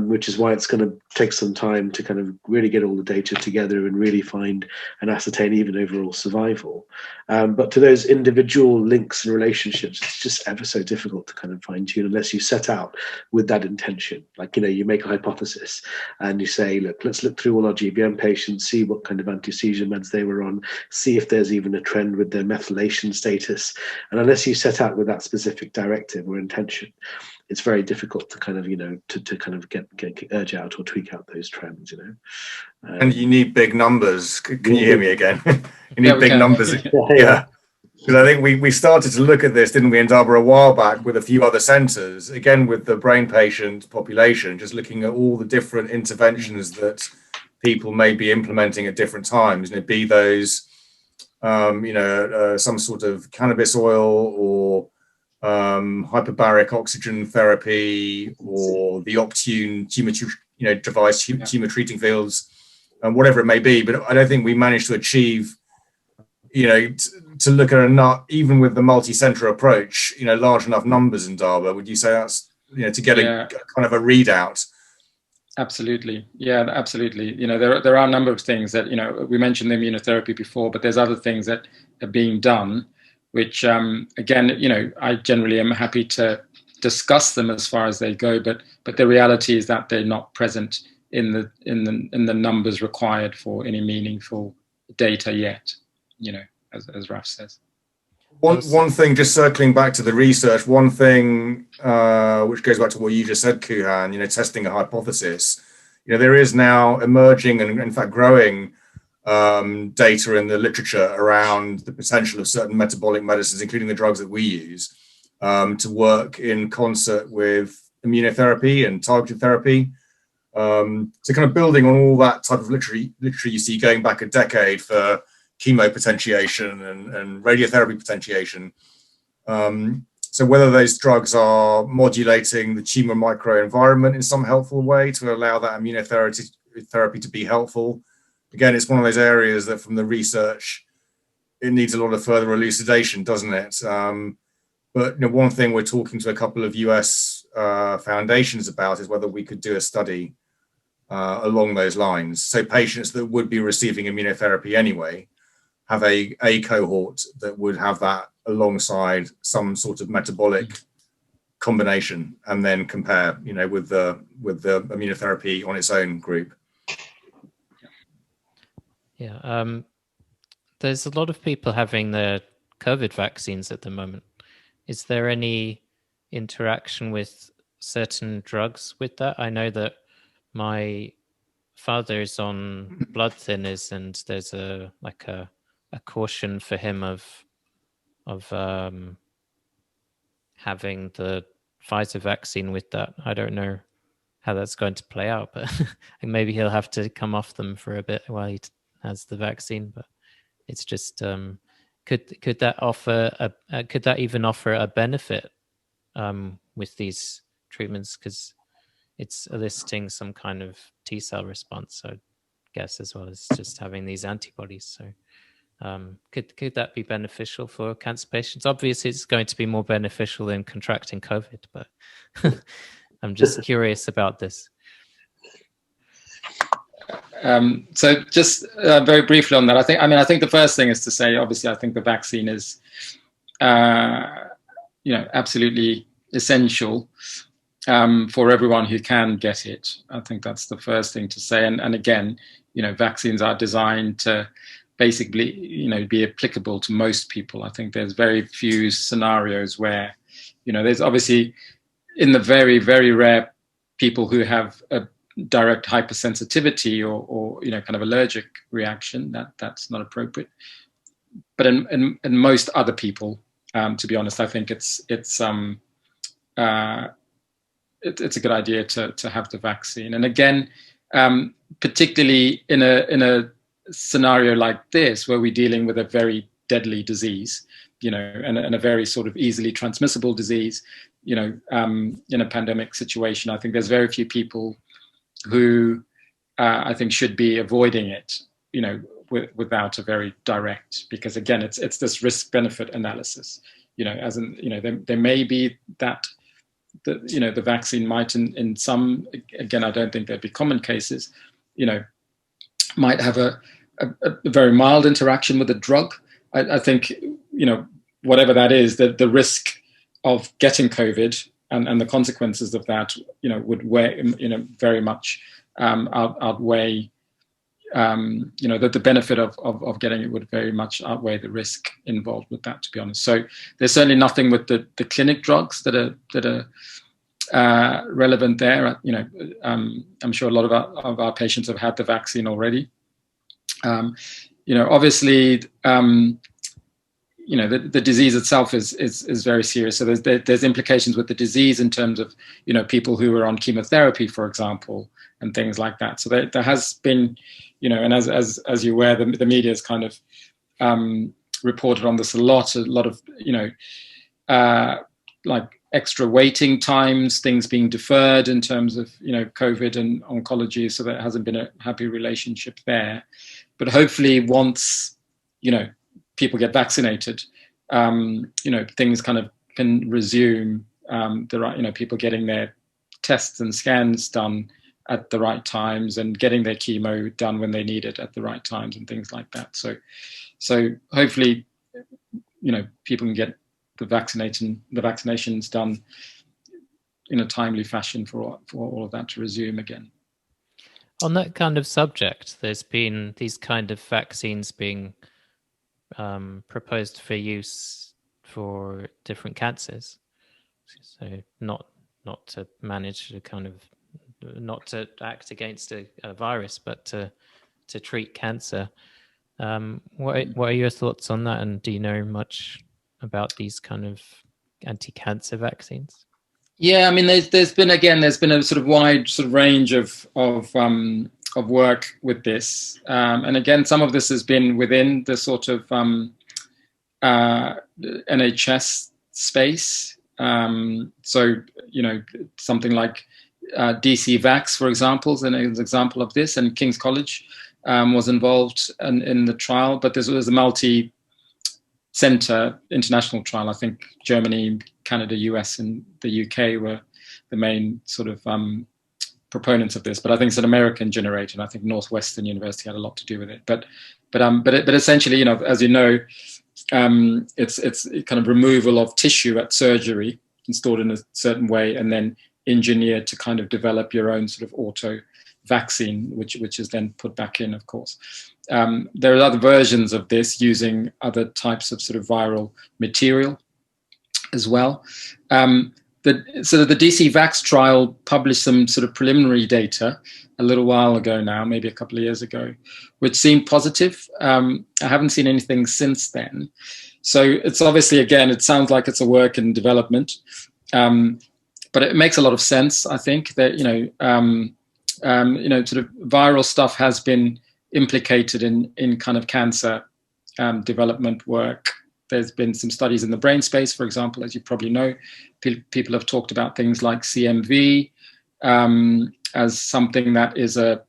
[SPEAKER 3] which is why it's going to takes some time to kind of really get all the data together and really find and ascertain even overall survival. But to those individual links and relationships, it's just ever so difficult to kind of fine tune unless you set out with that intention. Like, you make a hypothesis and you say, look, let's look through all our GBM patients, see what kind of anti-seizure meds they were on, see if there's even a trend with their methylation status. And unless you set out with that specific directive or intention, it's very difficult to kind of, to kind of get urge out or tweak out those trends,
[SPEAKER 4] And you need big numbers. Can you hear me again? You need
[SPEAKER 2] Yeah,
[SPEAKER 4] big numbers. Yeah. Because I think we started to look at this, didn't we, in Scarborough a while back with a few other centres, again, with the brain patient population, just looking at all the different interventions that people may be implementing at different times, be those, some sort of cannabis oil or hyperbaric oxygen therapy or the Optune tumor, device, tumor treating fields, and whatever it may be. But I don't think we managed to achieve, to look at enough, even with the multi-center approach, large enough numbers in DARPA. Would you say that's, to get a kind of a readout?
[SPEAKER 2] Absolutely. Yeah, absolutely. There are a number of things that, we mentioned the immunotherapy before, but there's other things that are being done, which, again, I generally am happy to discuss them as far as they go, but the reality is that they're not present in the numbers required for any meaningful data yet, as Raf says.
[SPEAKER 4] One thing, just circling back to the research, one thing which goes back to what you just said, Kuhan, testing a hypothesis. There is now emerging and in fact growing data in the literature around the potential of certain metabolic medicines, including the drugs that we use, to work in concert with immunotherapy and targeted therapy. So kind of building on all that type of literature you see going back a decade for chemopotentiation and radiotherapy potentiation. So whether those drugs are modulating the tumor microenvironment in some helpful way to allow that immunotherapy to be helpful. Again, it's one of those areas that from the research, it needs a lot of further elucidation, doesn't it? But one thing we're talking to a couple of US foundations about is whether we could do a study along those lines. So patients that would be receiving immunotherapy anyway, have a cohort that would have that alongside some sort of metabolic combination, and then compare, with the immunotherapy on its own group.
[SPEAKER 1] Yeah, there's a lot of people having the COVID vaccines at the moment. Is there any interaction with certain drugs with that? I know that my father is on blood thinners, and there's a caution for him of having the Pfizer vaccine with that. I don't know how that's going to play out, but maybe he'll have to come off them for a bit while he has the vaccine. But it's just could that even offer a benefit with these treatments, because it's eliciting some kind of T cell response, I guess, as well as just having these antibodies. So could that be beneficial for cancer patients? Obviously, it's going to be more beneficial than contracting COVID, but I'm just curious about this.
[SPEAKER 2] So just very briefly on that, I think the first thing is to say, obviously, I think the vaccine is, absolutely essential for everyone who can get it. I think that's the first thing to say. And again, vaccines are designed to basically, be applicable to most people. I think there's very few scenarios where, there's obviously in the very, very rare people who have a direct hypersensitivity or kind of allergic reaction, that's not appropriate. But in most other people, to be honest, I think it's a good idea to have the vaccine. And again, particularly in a scenario like this, where we're dealing with a very deadly disease, and a very sort of easily transmissible disease, in a pandemic situation, I think there's very few people who I think should be avoiding it, without a very direct, because again, it's this risk-benefit analysis, as in, there may be that the vaccine might in some, again, I don't think there'd be common cases, might have a very mild interaction with the drug. I think, whatever that is, the risk of getting COVID and the consequences of that, would weigh, very much outweigh, the benefit of getting it would very much outweigh the risk involved with that, to be honest. So there's certainly nothing with the clinic drugs that are relevant there. I'm sure a lot of our patients have had the vaccine already. Obviously, the disease itself is very serious. So there's implications with the disease in terms of, people who are on chemotherapy, for example, and things like that. So there has been, and as you're aware, the media has kind of reported on this a lot of, like extra waiting times, things being deferred in terms of, COVID and oncology. So there hasn't been a happy relationship there. But hopefully once, people get vaccinated, things kind of can resume, people getting their tests and scans done at the right times and getting their chemo done when they need it at the right times and things like that. So hopefully, people can get the vaccinations done in a timely fashion for all of that to resume again.
[SPEAKER 1] On that kind of subject, there's been these kind of vaccines being proposed for use for different cancers. So not to manage the kind of, not to act against a virus, but to treat cancer. What are your thoughts on that? And do you know much about these kind of anti-cancer vaccines?
[SPEAKER 2] Yeah, I mean, there's been a sort of wide sort of range of work with this, and again, some of this has been within the sort of NHS space. So something like DC Vax, for example, is an example of this, and King's College was involved in the trial, but there was a multi-center international trial. I think Germany, Canada, US, and the UK were the main sort of proponents of this, but I think it's an American generator, and I think Northwestern University had a lot to do with it. But essentially, as you know, it's kind of removal of tissue at surgery, installed in a certain way, and then engineered to kind of develop your own sort of auto vaccine, which is then put back in, of course. There are other versions of this using other types of sort of viral material as well. The DC Vax trial published some sort of preliminary data a little while ago now, maybe a couple of years ago, which seemed positive. I haven't seen anything since then. So it's obviously, again, it sounds like it's a work in development, but it makes a lot of sense, I think, that, sort of viral stuff has been implicated in kind of cancer development work. There's been some studies in the brain space, for example, as you probably know. People have talked about things like CMV as something that is a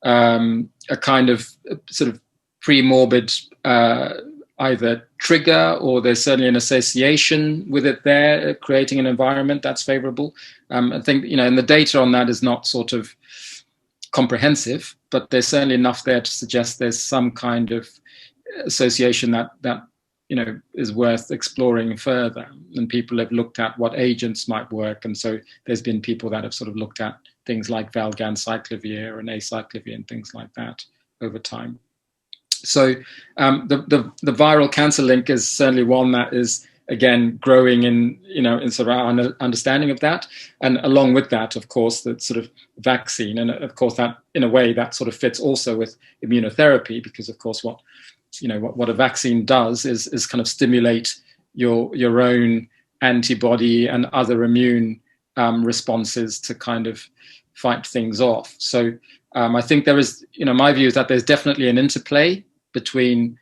[SPEAKER 2] kind of sort of pre-morbid either trigger, or there's certainly an association with it there, creating an environment that's favorable. I think, and the data on that is not sort of comprehensive, but there's certainly enough there to suggest there's some kind of association that is worth exploring further. And people have looked at what agents might work. And so there's been people that have sort of looked at things like valganciclovir and acyclovir and things like that over time. So the viral cancer link is certainly one that is, again, growing in sort of our understanding of that. And along with that, of course, the sort of vaccine. And of course, that in a way that sort of fits also with immunotherapy, because of course what a vaccine does is kind of stimulate your own antibody and other immune responses to kind of fight things off. So I think there is, my view is that there's definitely an interplay between,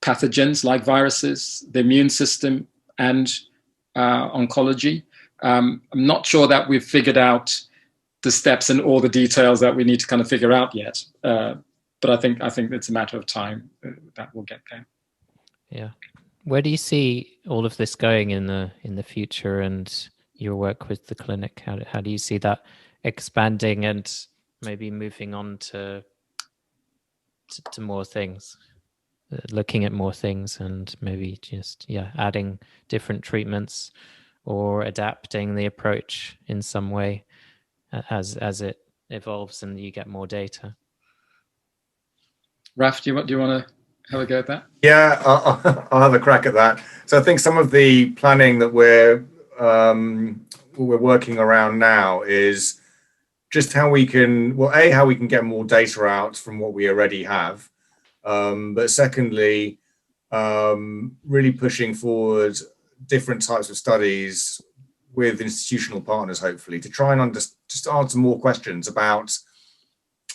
[SPEAKER 2] pathogens like viruses, the immune system, and oncology. I'm not sure that we've figured out the steps and all the details that we need to kind of figure out yet. But I think it's a matter of time that we'll get there.
[SPEAKER 1] Yeah. Where do you see all of this going in the future, and your work with the clinic? How do you see that expanding and maybe moving on to more things, looking at more things, and maybe just adding different treatments or adapting the approach in some way as it evolves and you get more data?
[SPEAKER 2] Raf, do you want to have a go at that?
[SPEAKER 4] Yeah, I'll have a crack at that. So I think some of the planning that we're working around now is just how we can, well, how we can get more data out from what we already have. But secondly, really pushing forward different types of studies with institutional partners, hopefully, to try and just answer more questions about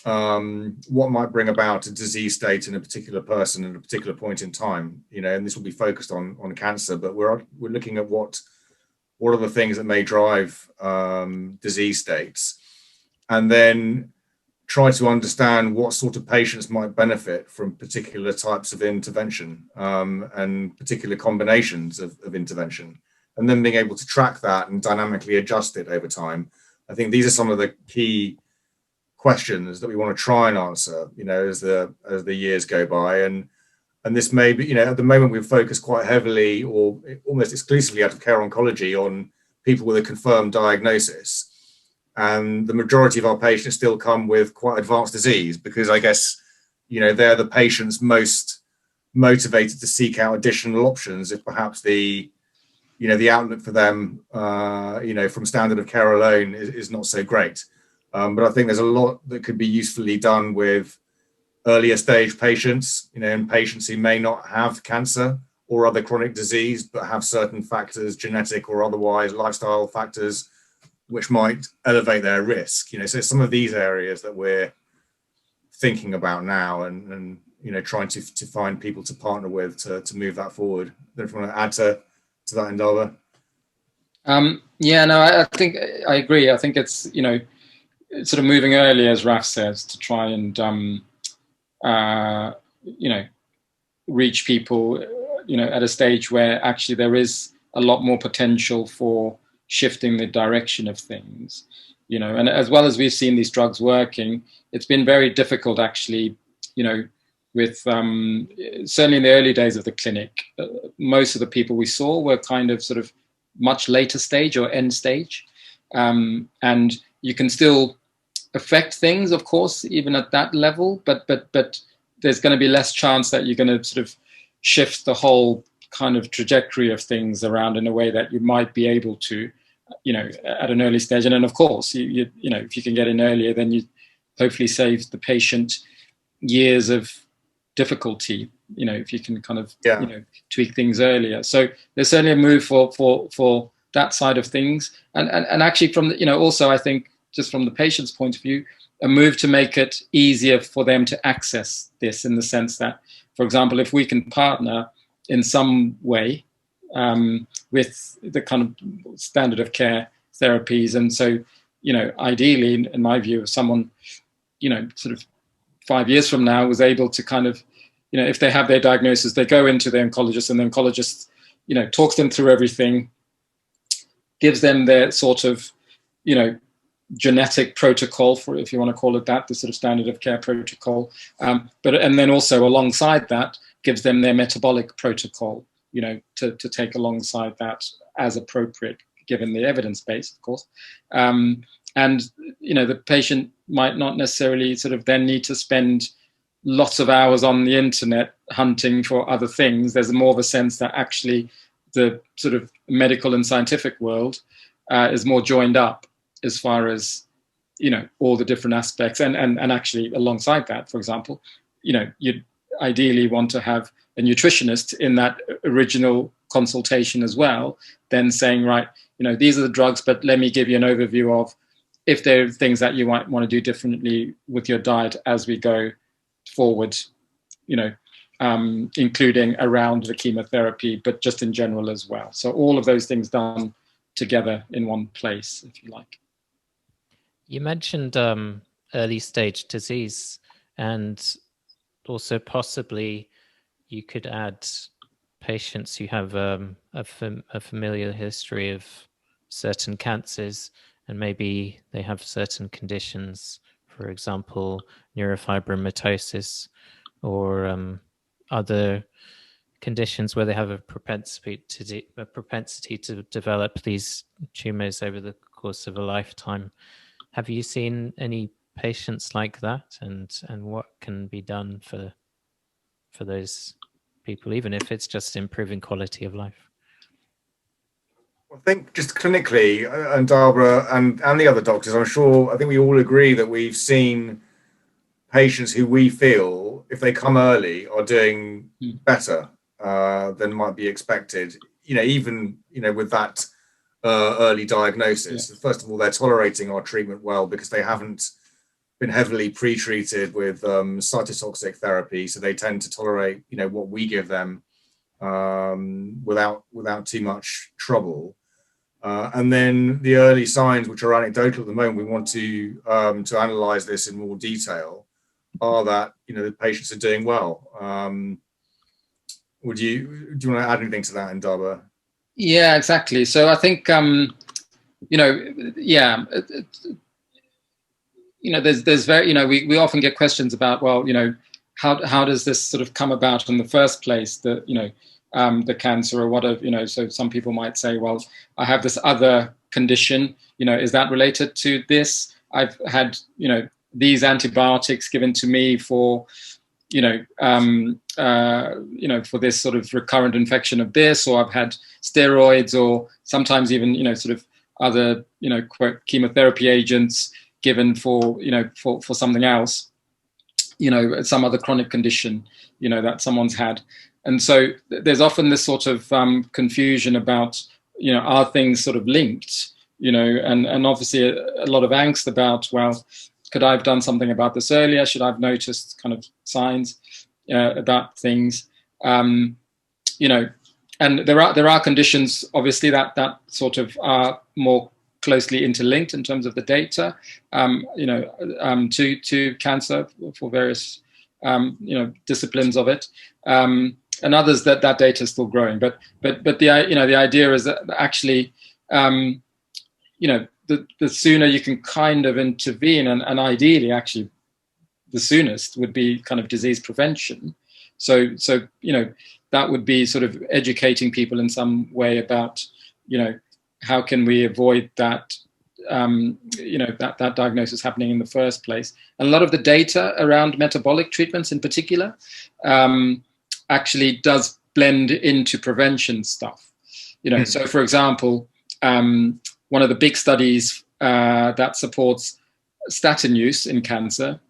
[SPEAKER 4] what might bring about a disease state in a particular person at a particular point in time. And this will be focused on cancer, but we're looking at what are the things that may drive disease states, and then try to understand what sort of patients might benefit from particular types of intervention and particular combinations of intervention, and then being able to track that and dynamically adjust it over time. I think these are some of the key questions that we want to try and answer, as the years go by. And this may be, at the moment we've focused quite heavily or almost exclusively out of Care Oncology on people with a confirmed diagnosis. And the majority of our patients still come with quite advanced disease because I guess, they're the patients most motivated to seek out additional options if perhaps the outlook for them, from standard of care alone is not so great. But I think there's a lot that could be usefully done with earlier stage patients, and patients who may not have cancer or other chronic disease, but have certain factors, genetic or otherwise, lifestyle factors, which might elevate their risk. So some of these areas that we're thinking about now and trying to find people to partner with to move that forward. Don't you want to add to that, Indaba?
[SPEAKER 2] I think I agree. I think it's, sort of moving early, as Raf says, to try and, reach people, at a stage where actually there is a lot more potential for shifting the direction of things, and as well as we've seen these drugs working, it's been very difficult actually, with certainly in the early days of the clinic, most of the people we saw were kind of sort of much later stage or end stage. And you can still affect things, of course, even at that level, but there's going to be less chance that you're going to sort of shift the whole kind of trajectory of things around in a way that you might be able to, at an early stage. And then, of course, you if you can get in earlier, then you hopefully save the patient years of difficulty, if you can kind of, tweak things earlier. So there's certainly a move for that side of things. And actually from the, also I think just from the patient's point of view, a move to make it easier for them to access this, in the sense that, for example, if we can partner in some way with the kind of standard of care therapies. And so, ideally, in my view, if someone, sort of 5 years from now was able to kind of, if they have their diagnosis, they go into the oncologist, and the oncologist, talks them through everything, gives them their sort of, genetic protocol, for, if you want to call it that, the sort of standard of care protocol. And then also alongside that, gives them their metabolic protocol, to take alongside that as appropriate, given the evidence base, of course. And, the patient might not necessarily sort of then need to spend lots of hours on the internet hunting for other things. There's more of a sense that actually the sort of medical and scientific world is more joined up as far as, all the different aspects. And actually alongside that, for example, you'd ideally want to have a nutritionist in that original consultation as well, then saying, right, these are the drugs, but let me give you an overview of if there are things that you might want to do differently with your diet as we go forward, including around the chemotherapy, but just in general as well. So all of those things done together in one place, if you like.
[SPEAKER 1] You mentioned early stage disease, and also possibly you could add patients who have a familiar history of certain cancers, and maybe they have certain conditions, for example, neurofibromatosis or other conditions where they have a propensity to develop these tumors over the course of a lifetime. Have you seen any patients like that, and what can be done for those people, even if it's just improving quality of life?
[SPEAKER 4] I think just clinically, and Barbara and the other doctors, I think we all agree that we've seen patients who we feel, if they come early, are doing better than might be expected. Even with that early diagnosis. Yeah. First of all, they're tolerating our treatment well because they haven't been heavily pre-treated with cytotoxic therapy, so they tend to tolerate what we give them without too much trouble. And then the early signs, which are anecdotal at the moment, we want to analyze this in more detail, are that the patients are doing well. Do you want to add anything to that, Indaba?
[SPEAKER 2] Yeah, exactly. So I think there's very we often get questions about, well, how does this sort of come about in the first place, the cancer, or whatever, so some people might say, well, I have this other condition, is that related to this? I've had, these antibiotics given to me for, for this sort of recurrent infection of this, or I've had steroids, or sometimes even, sort of other, quote, chemotherapy agents given for, for something else, some other chronic condition, that someone's had. And so there's often this sort of confusion about, are things sort of linked, and obviously a lot of angst about, well, could I have done something about this earlier? Should I have noticed kind of signs about things? And there are conditions, obviously, that sort of are more closely interlinked in terms of the data, to cancer for various, disciplines of it, and others that data is still growing. But the idea is that actually, the sooner you can kind of intervene, and ideally, actually, the soonest would be kind of disease prevention. So that would be sort of educating people in some way about, how can we avoid that, that diagnosis happening in the first place. And a lot of the data around metabolic treatments in particular actually does blend into prevention stuff. So for example, one of the big studies that supports statin use in cancer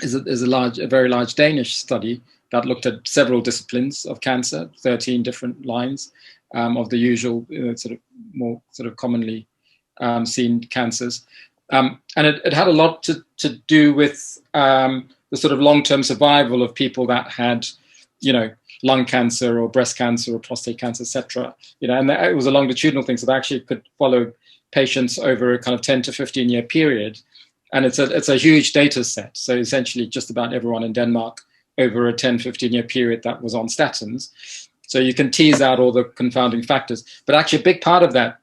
[SPEAKER 2] is a very large Danish study that looked at several disciplines of cancer, 13 different lines of the usual more commonly seen cancers. And it had a lot to do with the sort of long-term survival of people that had, lung cancer or breast cancer or prostate cancer, etc. And it was a longitudinal thing, so they actually could follow patients over a kind of 10 to 15 year period. And it's a huge data set. So essentially just about everyone in Denmark over a 10, 15 year period that was on statins. So you can tease out all the confounding factors. But actually a big part of that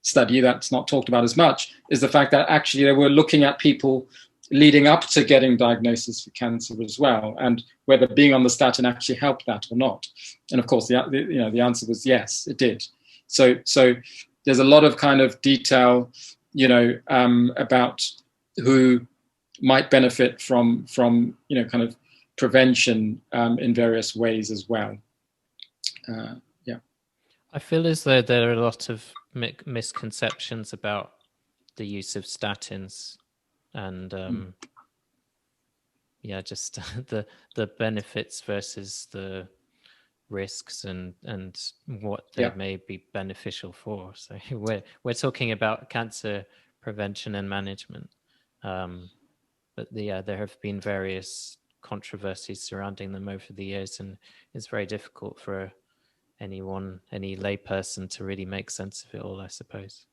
[SPEAKER 2] study that's not talked about as much is the fact that actually they were looking at people leading up to getting diagnosis for cancer as well, and whether being on the statin actually helped that or not. And of course, the answer was yes, it did. So there's a lot of kind of detail, about who might benefit from kind of prevention in various ways as well.
[SPEAKER 1] I feel as though there are a lot of misconceptions about the use of statins, and just the benefits versus the risks and what they may be beneficial for. So we're talking about cancer prevention and management, but there have been various controversies surrounding them over the years, and it's very difficult for any layperson to really make sense of it all, I suppose.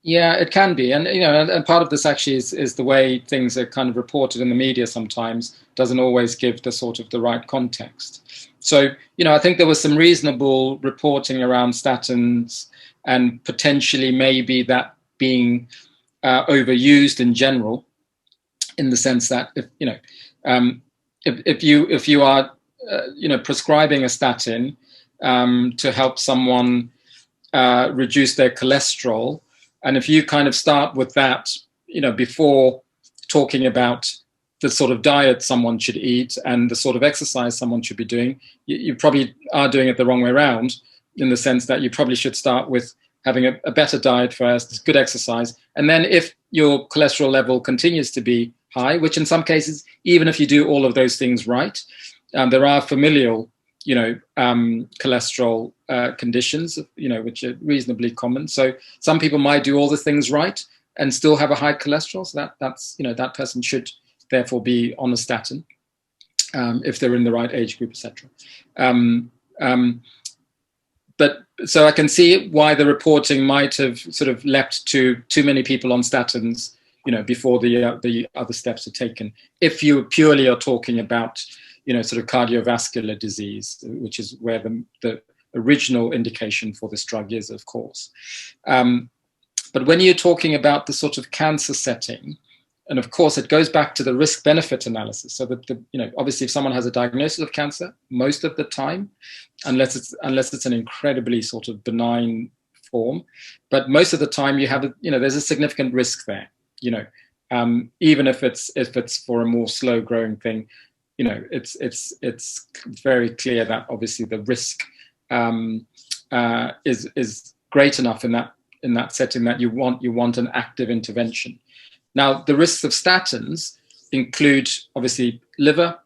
[SPEAKER 2] Yeah, it can be, and and part of this actually is the way things are kind of reported in the media. Sometimes doesn't always give the sort of the right context. So I think there was some reasonable reporting around statins, and potentially maybe that being overused in general, in the sense that if you are prescribing a statin to help someone reduce their cholesterol. And if you kind of start with that, before talking about the sort of diet someone should eat and the sort of exercise someone should be doing, you probably are doing it the wrong way around, in the sense that you probably should start with having a better diet first, good exercise. And then if your cholesterol level continues to be high, which in some cases, even if you do all of those things right, there are familial cholesterol conditions, which are reasonably common. So some people might do all the things right and still have a high cholesterol. So that's that person should therefore be on a statin if they're in the right age group, etc. But so I can see why the reporting might have sort of leapt to too many people on statins, before the other steps are taken. If you purely are talking about sort of cardiovascular disease, which is where the original indication for this drug is, of course. But when you're talking about the sort of cancer setting, and of course it goes back to the risk-benefit analysis. So that obviously if someone has a diagnosis of cancer, most of the time, unless it's an incredibly sort of benign form, but most of the time you have there's a significant risk there. Even if it's for a more slow-growing thing. It's very clear that obviously the risk is great enough in that setting that you want an active intervention. Now, the risks of statins include obviously liver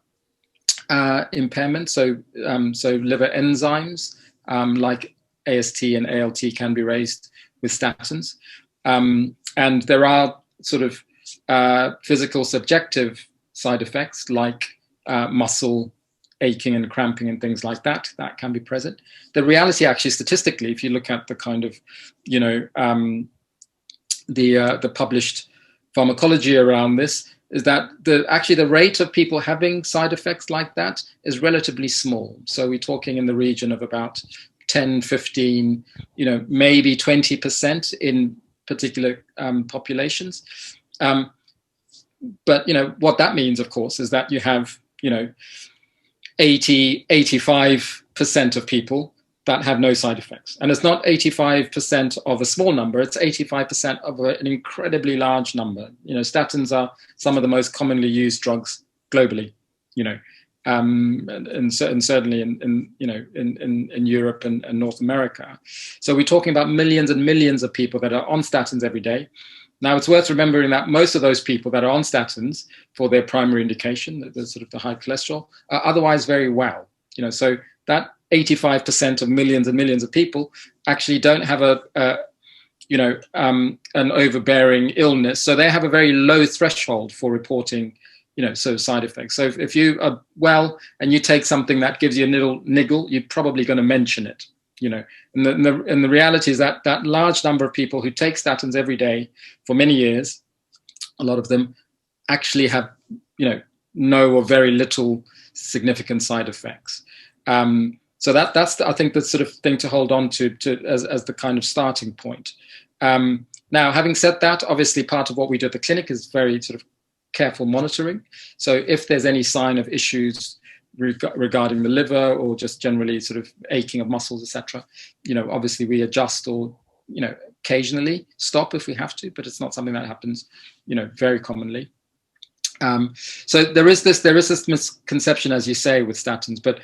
[SPEAKER 2] impairment, so liver enzymes like AST and ALT can be raised with statins, and there are sort of physical subjective side effects like muscle aching and cramping and things like that can be present. The reality, actually, statistically, if you look at the kind of the published pharmacology around this, is that the rate of people having side effects like that is relatively small. So we're talking in the region of about 10, 15, maybe 20% in particular populations. But what that means, of course, is that you have 85% of people that have no side effects. And it's not 85% of a small number, it's 85% of an incredibly large number. Statins are some of the most commonly used drugs globally, and certainly in Europe and North America. So we're talking about millions and millions of people that are on statins every day. Now, it's worth remembering that most of those people that are on statins for their primary indication, the sort of the high cholesterol, are otherwise very well. So that 85% of millions and millions of people actually don't have an overbearing illness. So they have a very low threshold for reporting, side effects. So if you are well and you take something that gives you a little niggle, you're probably going to mention it. And the reality is that large number of people who take statins every day for many years, a lot of them actually have, no or very little significant side effects. So that's I think the sort of thing to hold on to as the kind of starting point. Now, having said that, obviously part of what we do at the clinic is very sort of careful monitoring. So if there's any sign of issues regarding the liver or just generally sort of aching of muscles, etc., obviously we adjust or occasionally stop if we have to, but it's not something that happens very commonly. So there is this misconception, as you say, with statins, but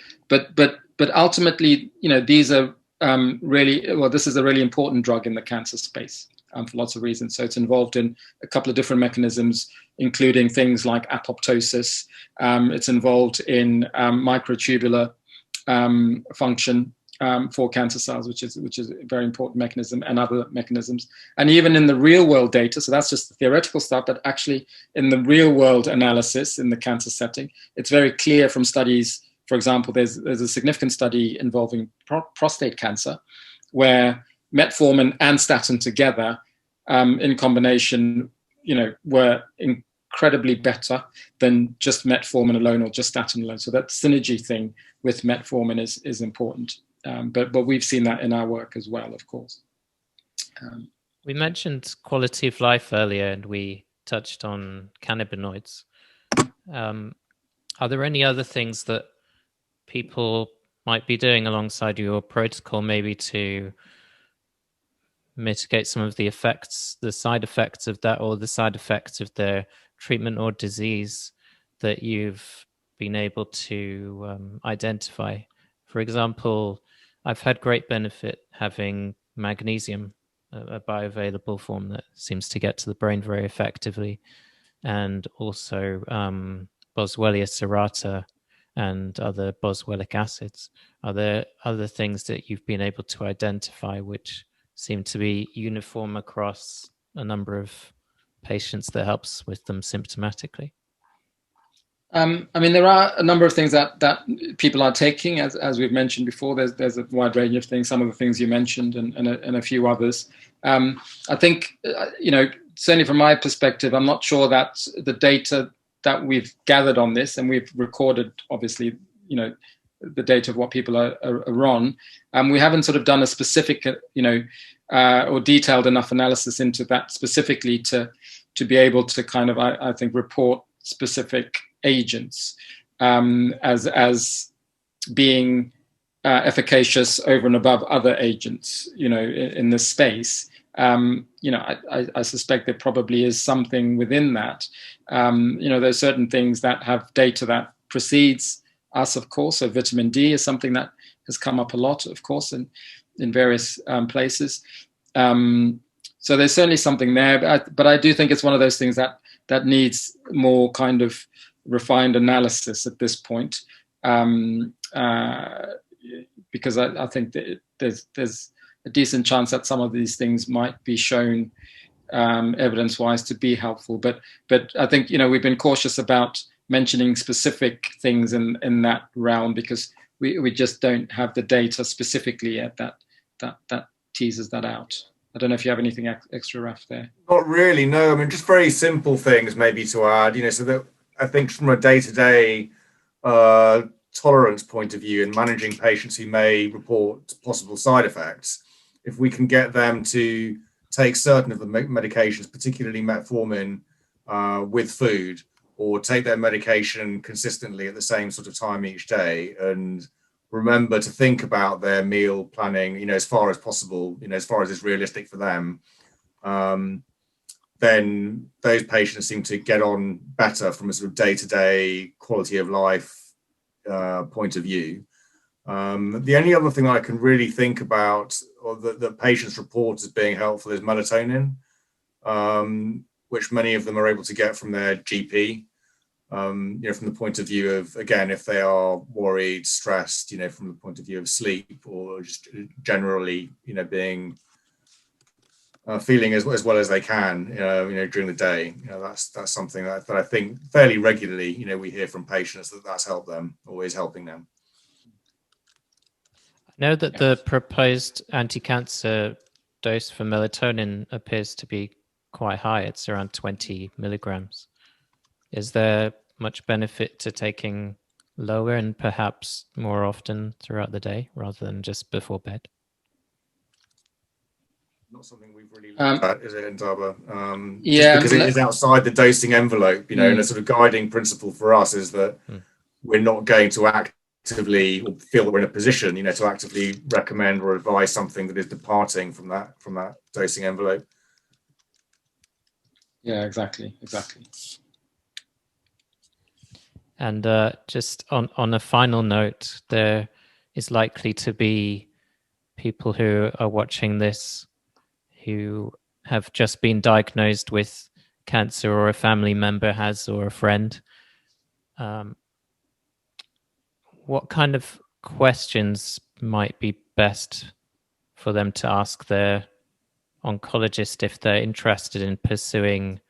[SPEAKER 2] ultimately these are this is a really important drug in the cancer space for lots of reasons. So it's involved in a couple of different mechanisms, including things like apoptosis. It's involved in microtubular function for cancer cells, which is a very important mechanism, and other mechanisms. And even in the real world data, so that's just the theoretical stuff, but actually in the real world analysis in the cancer setting, it's very clear from studies. For example, there's a significant study involving prostate cancer where metformin and statin together in combination, were incredibly better than just metformin alone or just statin alone. So that synergy thing with metformin is important. But we've seen that in our work as well, of course.
[SPEAKER 1] We mentioned quality of life earlier, and we touched on cannabinoids. Are there any other things that people might be doing alongside your protocol, maybe to mitigate some of the effects, the side effects of that, or the side effects of their treatment or disease that you've been able to identify? For example, I've had great benefit having magnesium, a bioavailable form that seems to get to the brain very effectively, and also Boswellia serrata and other boswellic acids. Are there other things that you've been able to identify which seem to be uniform across a number of patients that helps with them symptomatically?
[SPEAKER 2] There are a number of things that people are taking, as we've mentioned before. There's a wide range of things. Some of the things you mentioned, and a few others. I think, certainly from my perspective, I'm not sure that the data that we've gathered on this, and we've recorded, obviously, the data of what people are on. We haven't sort of done a specific, or detailed enough analysis into that specifically to be able to kind of, I think, report specific agents as being efficacious over and above other agents, in this space. I suspect there probably is something within that. There's certain things that have data that precedes us, of course. So vitamin D is something that has come up a lot, of course, in various places. So there's certainly something there, but I do think it's one of those things that needs more kind of refined analysis at this point, because I think that there's a decent chance that some of these things might be shown evidence-wise to be helpful. But I think, we've been cautious about mentioning specific things in that realm because we just don't have the data specifically yet that teases that out. I don't know if you have anything extra, Raf, there.
[SPEAKER 4] Not really, no. Just very simple things maybe to add, so that I think from a day-to-day tolerance point of view and managing patients who may report possible side effects, if we can get them to take certain of the medications, particularly metformin, with food, or take their medication consistently at the same sort of time each day, and remember to think about their meal planning, as far as possible, as far as is realistic for them, then those patients seem to get on better from a sort of day-to-day quality of life point of view. The only other thing I can really think about, or that patients report as being helpful, is melatonin, which many of them are able to get from their GP. From the point of view of, again, if they are worried, stressed, from the point of view of sleep, or just generally, being feeling as well as they can, during the day. That's something that I think fairly regularly, we hear from patients that's helped them or is helping them.
[SPEAKER 1] I know that the proposed anti-cancer dose for melatonin appears to be quite high. It's around 20 milligrams. Is there much benefit to taking lower and perhaps more often throughout the day rather than just before bed?
[SPEAKER 4] Not something we've really looked at, is it, Indaba?
[SPEAKER 2] Yeah,
[SPEAKER 4] because it is outside the dosing envelope, and a sort of guiding principle for us is that we're not going to actively or feel that we're in a position, to actively recommend or advise something that is departing from that dosing envelope.
[SPEAKER 2] Yeah, exactly.
[SPEAKER 1] And just on a final note, there is likely to be people who are watching this who have just been diagnosed with cancer, or a family member has, or a friend. What kind of questions might be best for them to ask their oncologist if they're interested in pursuing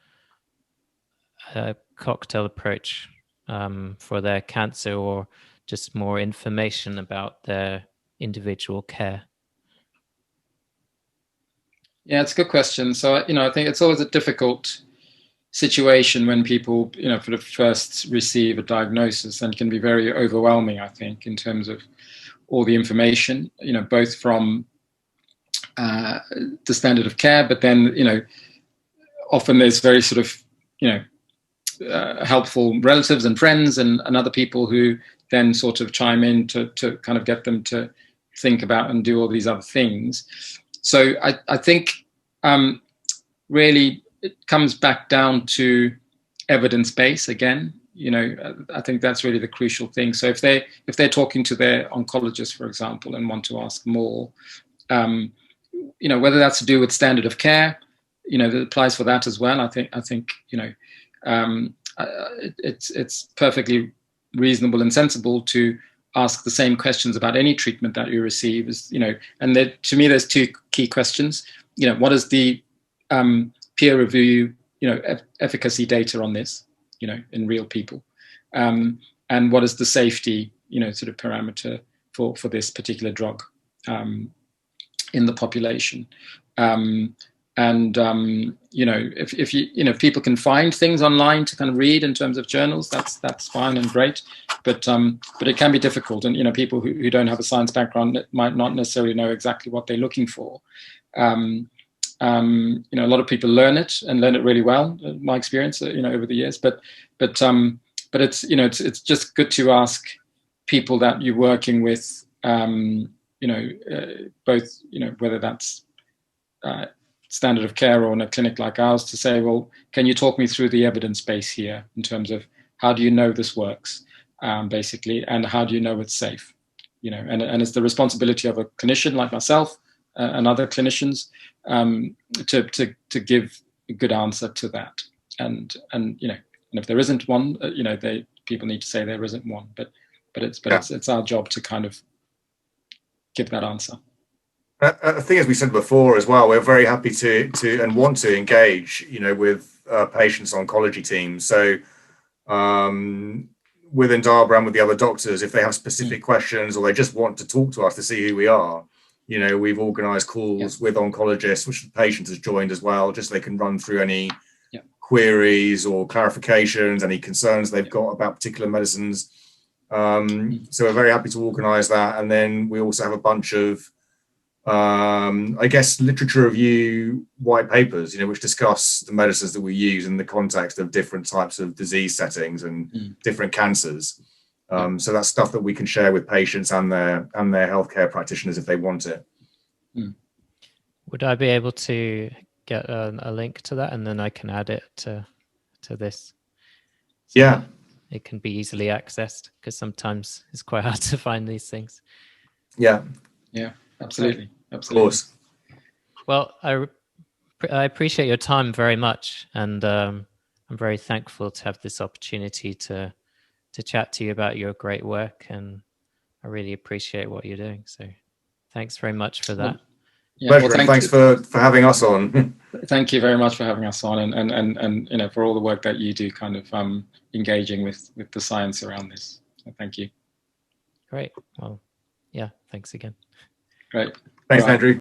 [SPEAKER 1] a cocktail approach for their cancer, or just more information about their individual care?
[SPEAKER 2] Yeah, it's a good question. So, I think it's always a difficult situation when people, sort of first receive a diagnosis, and can be very overwhelming, I think, in terms of all the information, both from the standard of care, but then, often there's very sort of, helpful relatives and friends and other people who then sort of chime in to kind of get them to think about and do all these other things. So I think really it comes back down to evidence base again. I think that's really the crucial thing. So if they're talking to their oncologist, for example, and want to ask more, whether that's to do with standard of care, that applies for that as well. I think it's perfectly reasonable and sensible to ask the same questions about any treatment that you receive. And to me, there's two key questions. What is the peer review, efficacy data on this, in real people, and what is the safety, sort of parameter for this particular drug in the population. If people can find things online to kind of read in terms of journals, that's fine and great. But it can be difficult, and people who don't have a science background might not necessarily know exactly what they're looking for. A lot of people learn it really well, in my experience, over the years. But it's it's just good to ask people that you're working with, both whether that's standard of care or in a clinic like ours, to say, well, can you talk me through the evidence base here in terms of how do you know this works, basically, and how do you know it's safe? And it's the responsibility of a clinician like myself and other clinicians to give a good answer to that. And if there isn't one, people need to say there isn't one. But it's our job to kind of give that answer.
[SPEAKER 4] I think, as we said before as well, we're very happy to and want to engage, with patients' oncology teams. So within Scarborough and with the other doctors, if they have specific questions or they just want to talk to us to see who we are, we've organised calls with oncologists, which the patient has joined as well, just so they can run through any queries or clarifications, any concerns they've got about particular medicines. So we're very happy to organise that. And then we also have a bunch of literature review white papers, which discuss the medicines that we use in the context of different types of disease settings and different cancers. So that's stuff that we can share with patients and their healthcare practitioners if they want it.
[SPEAKER 1] Would I be able to get a link to that, and then I can add it to this? So
[SPEAKER 4] yeah,
[SPEAKER 1] it can be easily accessed, because sometimes it's quite hard to find these things.
[SPEAKER 2] Yeah, absolutely.
[SPEAKER 4] Of course.
[SPEAKER 1] Well, I appreciate your time very much, and I'm very thankful to have this opportunity to chat to you about your great work, and I really appreciate what you're doing. So thanks very much for that.
[SPEAKER 4] Pleasure, and thanks for having us on.
[SPEAKER 2] Thank you very much for having us on, and for all the work that you do, kind of engaging with the science around this. So thank you.
[SPEAKER 1] Great. Well, yeah, thanks again.
[SPEAKER 2] Great.
[SPEAKER 4] Thanks, Andrew.